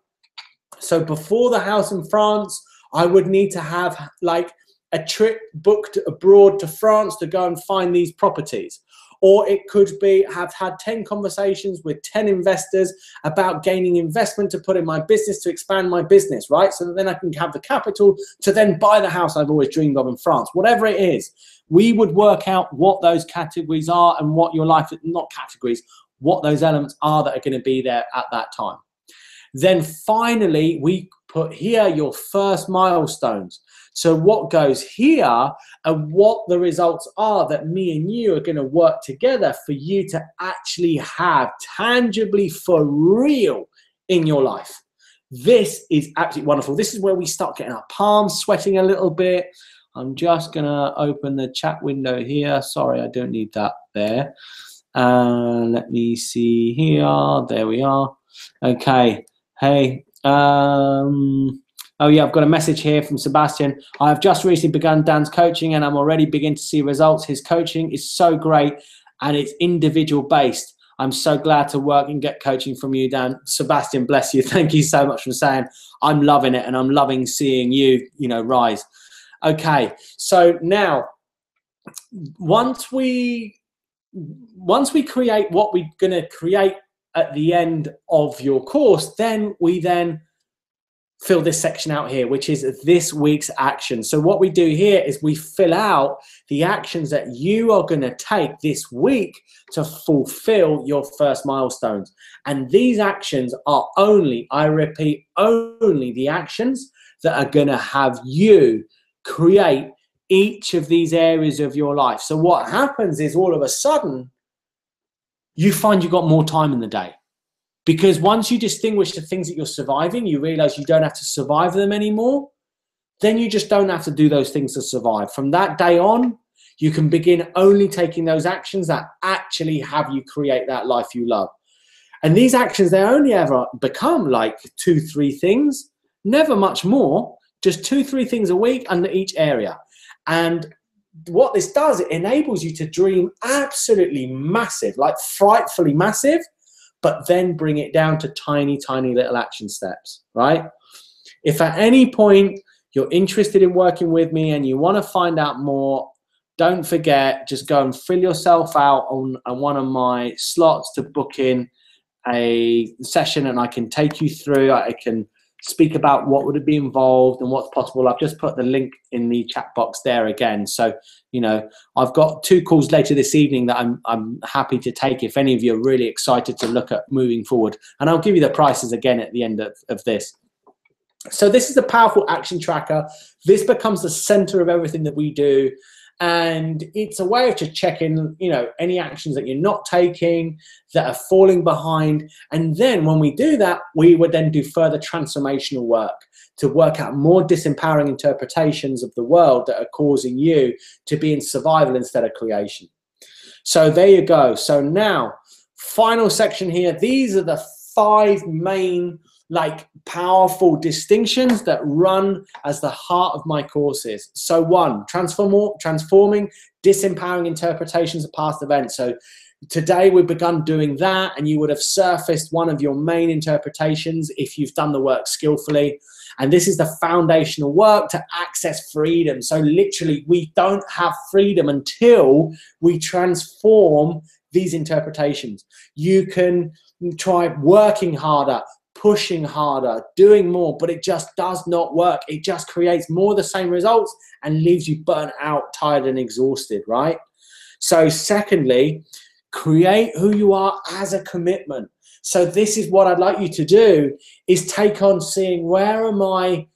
So before the house in France, I would need to have like a trip booked abroad to France to go and find these properties. Or it could be have had 10 conversations with 10 investors about gaining investment to put in my business, to expand my business, right? So that then I can have the capital to then buy the house I've always dreamed of in France. Whatever it is, we would work out what those categories are and what your life, not categories, what those elements are that are going to be there at that time. Then finally, we put here your first milestones. So what goes here and what the results are that me and you are going to work together for you to actually have tangibly for real in your life. This is absolutely wonderful. This is where we start getting our palms sweating a little bit. I'm just going to open the chat window here. Sorry, I don't need that there. Let me see here. There we are. Okay. Hey. Oh yeah, I've got a message here from Sebastian. I have just recently begun Dan's coaching and I'm already beginning to see results. His coaching is so great and it's individual based. I'm so glad to work and get coaching from you, Dan. Sebastian, bless you. Thank you so much for saying I'm loving it and I'm loving seeing you, rise. Okay, so now once we create what we're going to create at the end of your course, then we fill this section out here, which is this week's action. So what we do here is we fill out the actions that you are going to take this week to fulfill your first milestones. And these actions are only, I repeat, only the actions that are going to have you create each of these areas of your life. So what happens is all of a sudden, you find you've got more time in the day. Because once you distinguish the things that you're surviving, you realize you don't have to survive them anymore. Then you just don't have to do those things to survive. From that day on, you can begin only taking those actions that actually have you create that life you love. And these actions, they only ever become like 2-3 things, never much more, just 2-3 things a week under each area. And what this does, it enables you to dream absolutely massive, like frightfully massive, but then bring it down to tiny, tiny little action steps, right? If at any point you're interested in working with me and you want to find out more, don't forget, just go and fill yourself out on one of my slots to book in a session and I can take you through, I can speak about what would be involved and what's possible. I've just put the link in the chat box there again. So, I've got 2 calls later this evening that I'm happy to take if any of you are really excited to look at moving forward. And I'll give you the prices again at the end of this. So this is a powerful action tracker. This becomes the center of everything that we do. And it's a way of just checking, any actions that you're not taking, that are falling behind. And then when we do that, we would then do further transformational work to work out more disempowering interpretations of the world that are causing you to be in survival instead of creation. So there you go. So now, final section here. These are the 5 main powerful distinctions that run as the heart of my courses. So 1, transforming disempowering interpretations of past events. So today we've begun doing that, and you would have surfaced one of your main interpretations if you've done the work skillfully. And this is the foundational work to access freedom. So literally, we don't have freedom until we transform these interpretations. You can try working harder, pushing harder, doing more, but it just does not work. It just creates more of the same results and leaves you burnt out, tired, and exhausted, right? So secondly, create who you are as a commitment. So this is what I'd like you to do, is take on seeing, where am I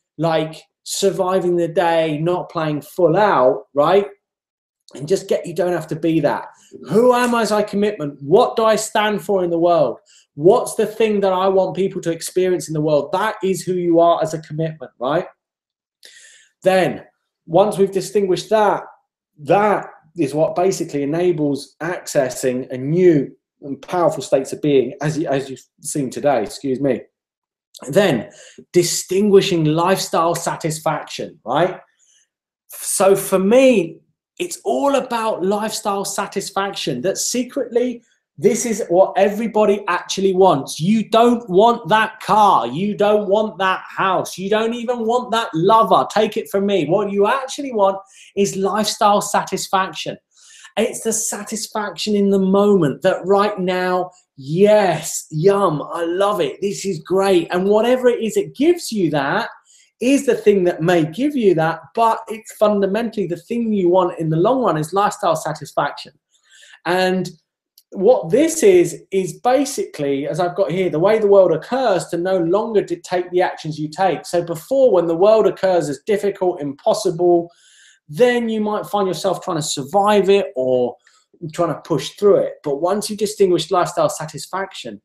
surviving the day, not playing full out, right? And just you don't have to be that. Who am I as a commitment? What do I stand for in the world? What's the thing that I want people to experience in the world? That is who you are as a commitment, right? Then, once we've distinguished that, that is what basically enables accessing a new and powerful states of being, as you've seen today, excuse me. Then distinguishing lifestyle satisfaction, right? So for me, it's all about lifestyle satisfaction, that secretly, this is what everybody actually wants. You don't want that car. You don't want that house. You don't even want that lover. Take it from me. What you actually want is lifestyle satisfaction. It's the satisfaction in the moment that right now, yes, yum, I love it. This is great. And whatever it is it gives you, that is the thing that may give you that, but it's fundamentally the thing you want in the long run is lifestyle satisfaction. And what this is basically, as I've got here, the way the world occurs to no longer dictate the actions you take. So before, when the world occurs as difficult, impossible, then you might find yourself trying to survive it or trying to push through it. But once you distinguish lifestyle satisfaction,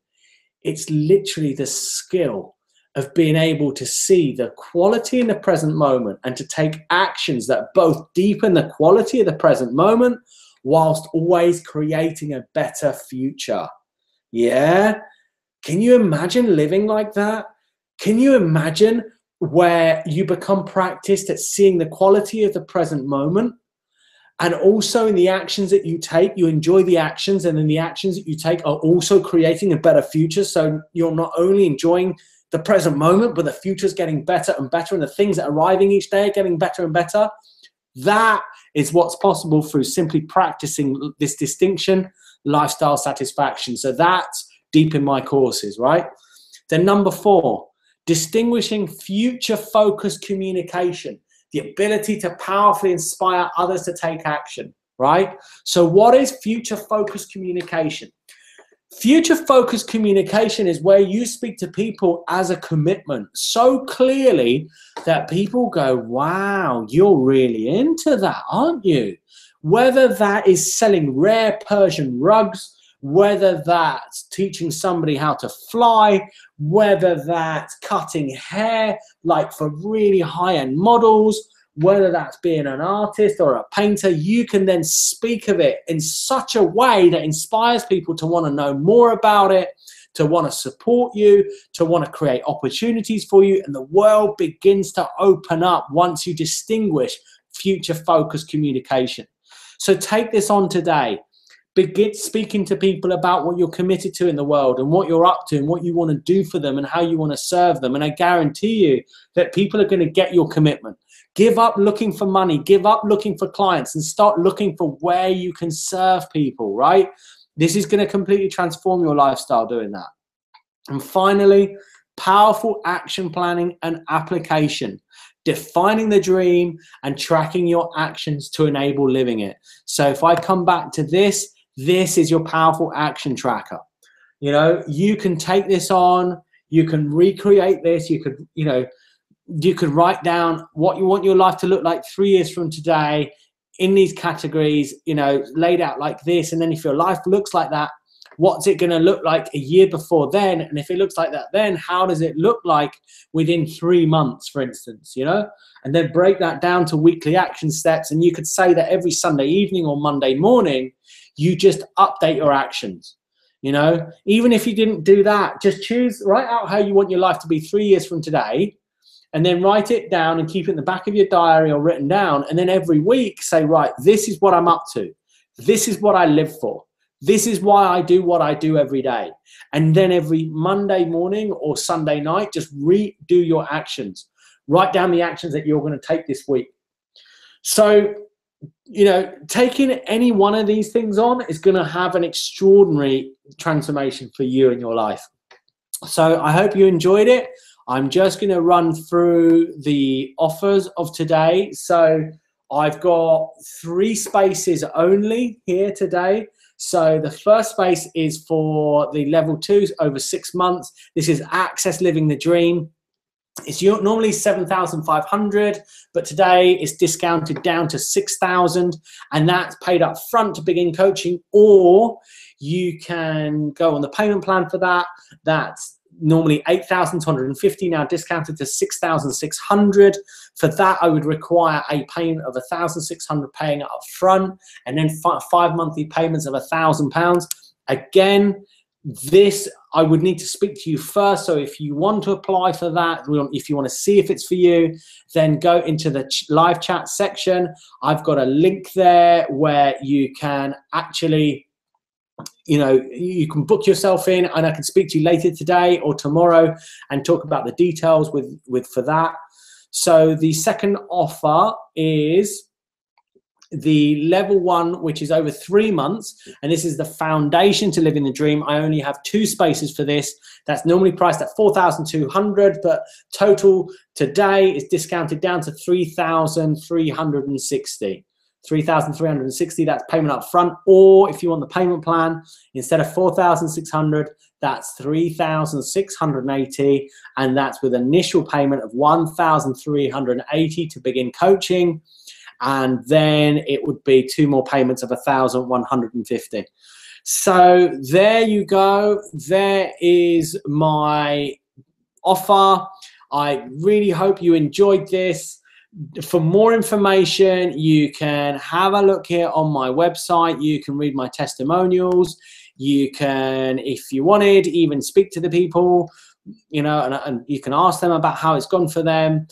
it's literally the skill of being able to see the quality in the present moment and to take actions that both deepen the quality of the present moment whilst always creating a better future. Yeah? Can you imagine living like that? Can you imagine where you become practiced at seeing the quality of the present moment, and also in the actions that you take, you enjoy the actions, and then the actions that you take are also creating a better future. So you're not only enjoying the present moment, but the future's getting better and better, and the things that are arriving each day are getting better and better. That is what's possible through simply practicing this distinction, lifestyle satisfaction. So that's deep in my courses, right? Then number 4, distinguishing future-focused communication, the ability to powerfully inspire others to take action, right? So what is future-focused communication? Future-focused communication is where you speak to people as a commitment so clearly that people go, wow, you're really into that, aren't you? Whether that is selling rare Persian rugs, whether that's teaching somebody how to fly, whether that's cutting hair, like for really high-end models, whether that's being an artist or a painter, you can then speak of it in such a way that inspires people to want to know more about it, to want to support you, to want to create opportunities for you, and the world begins to open up once you distinguish future-focused communication. So take this on today. Begin speaking to people about what you're committed to in the world and what you're up to and what you want to do for them and how you want to serve them. And I guarantee you that people are going to get your commitment. Give up looking for money, give up looking for clients, and start looking for where you can serve people, right? This is going to completely transform your lifestyle doing that. And finally, powerful action planning and application. Defining the dream and tracking your actions to enable living it. So if I come back to this, this is your powerful action tracker. You know, you can take this on, you can recreate this, you could, you know, you could write down what you want your life to look like 3 years from today in these categories, you know, laid out like this. And then if your life looks like that, what's it going to look like a year before then? And if it looks like that then, how does it look like within 3 months, for instance, you know? And then break that down to weekly action steps. And you could say that every Sunday evening or Monday morning, you just update your actions. You know, even if you didn't do that, just choose, write out how you want your life to be 3 years from today, and then write it down and keep it in the back of your diary or written down. And then every week say, right, this is what I'm up to. This is what I live for. This is why I do what I do every day. And then every Monday morning or Sunday night, just redo your actions. Write down the actions that you're going to take this week. So, you know, taking any one of these things on is going to have an extraordinary transformation for you in your life. So I hope you enjoyed it. I'm just going to run through the offers of today. So I've got 3 spaces only here today. So the first space is for the level 2s over 6 months. This is Access Living the Dream. It's normally 7,500, but today it's discounted down to 6,000, and that's paid up front to begin coaching, or you can go on the payment plan for that. That's normally 8,250, now discounted to 6,600. For that, I would require a payment of 1,600 paying up front, and then 5 monthly payments of £1,000. Again, this I would need to speak to you first. So if you want to apply for that, if you want to see if it's for you, then go into the live chat section. I've got a link there where you can actually, you can book yourself in, and I can speak to you later today or tomorrow and talk about the details for that. So the second offer is the level 1, which is over 3 months, and this is the foundation to living the dream. I only have 2 spaces for this. That's normally priced at 4,200, but total today is discounted down to 3,360. 3,360, that's payment up front. Or if you want the payment plan, instead of 4,600, that's 3,680, and that's with initial payment of 1,380 to begin coaching. And then it would be 2 more payments of 1,150. So there you go. There is my offer. I really hope you enjoyed this. For more information, you can have a look here on my website. You can read my testimonials. You can, if you wanted, even speak to the people, and you can ask them about how it's gone for them.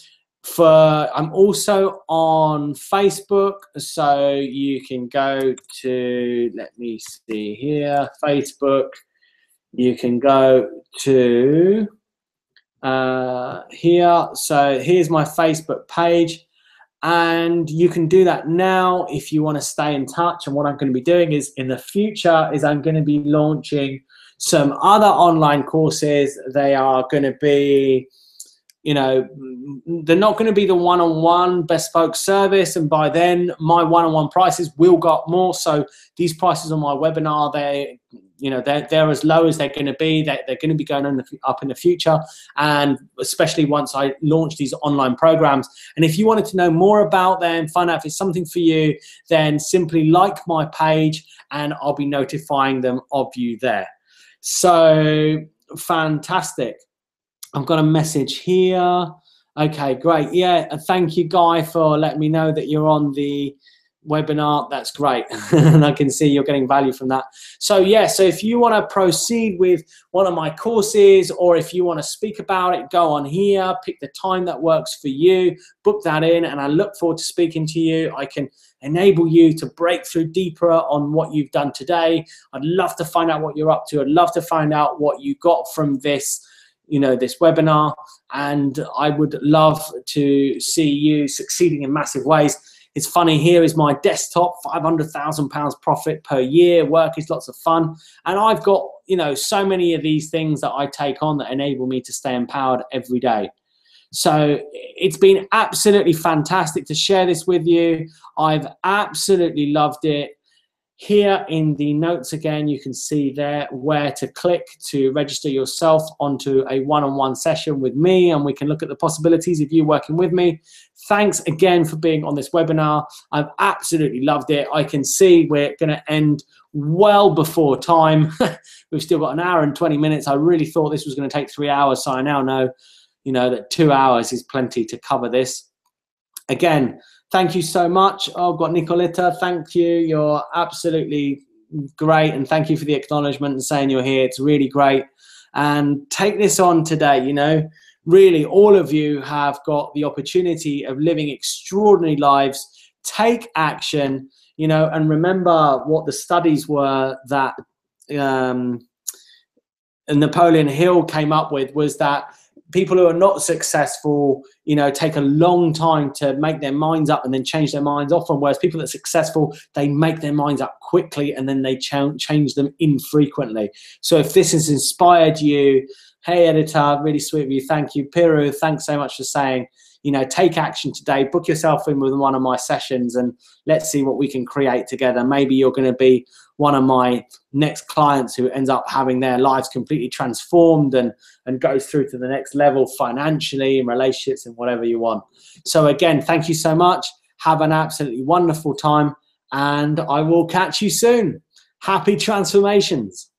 I'm also on Facebook, so you can go to, let me see here, Facebook. You can go to here. So here's my Facebook page, and you can do that now if you want to stay in touch. And what I'm going to be doing is, in the future, is I'm going to be launching some other online courses. They are going to be, they're not going to be the one-on-one bespoke service, and by then my one-on-one prices will go up more. So these prices on my webinar, they're as low as they're going to be. They're going to be going up in the future, and especially once I launch these online programs. And if you wanted to know more about them, find out if it's something for you, then simply like my page and I'll be notifying them of you there. So fantastic. I've got a message here. Okay, great. Yeah, thank you, Guy, for letting me know that you're on the webinar. That's great. And I can see you're getting value from that. So yeah, so if you want to proceed with one of my courses, or if you want to speak about it, go on here, pick the time that works for you, book that in, and I look forward to speaking to you. I can enable you to break through deeper on what you've done today. I'd love to find out what you're up to. I'd love to find out what you got from this, this webinar, and I would love to see you succeeding in massive ways. It's funny, here is my desktop, £500,000 profit per year. Work is lots of fun. And I've got, so many of these things that I take on that enable me to stay empowered every day. So it's been absolutely fantastic to share this with you. I've absolutely loved it. Here in the notes again, you can see there where to click to register yourself onto a one-on-one session with me, and we can look at the possibilities of you working with me. Thanks again for being on this webinar. I've absolutely loved it. I can see we're going to end well before time. We've still got 1 hour and 20 minutes. I really thought this was going to take 3 hours, so I now know, that 2 hours is plenty to cover this. Again, thank you so much. Oh, I've got Nicoletta. Thank you. You're absolutely great. And thank you for the acknowledgement and saying you're here. It's really great. And take this on today. Really, all of you have got the opportunity of living extraordinary lives. Take action, and remember what the studies were that Napoleon Hill came up with, was that people who are not successful, take a long time to make their minds up and then change their minds often, whereas people that are successful, they make their minds up quickly and then they change them infrequently. So if this has inspired you, hey, editor, really sweet of you. Thank you. Piru, thanks so much for saying, take action today. Book yourself in with one of my sessions and let's see what we can create together. Maybe you're going to be one of my next clients who ends up having their lives completely transformed and goes through to the next level financially, in relationships, and whatever you want. So again, thank you so much. Have an absolutely wonderful time, and I will catch you soon. Happy transformations.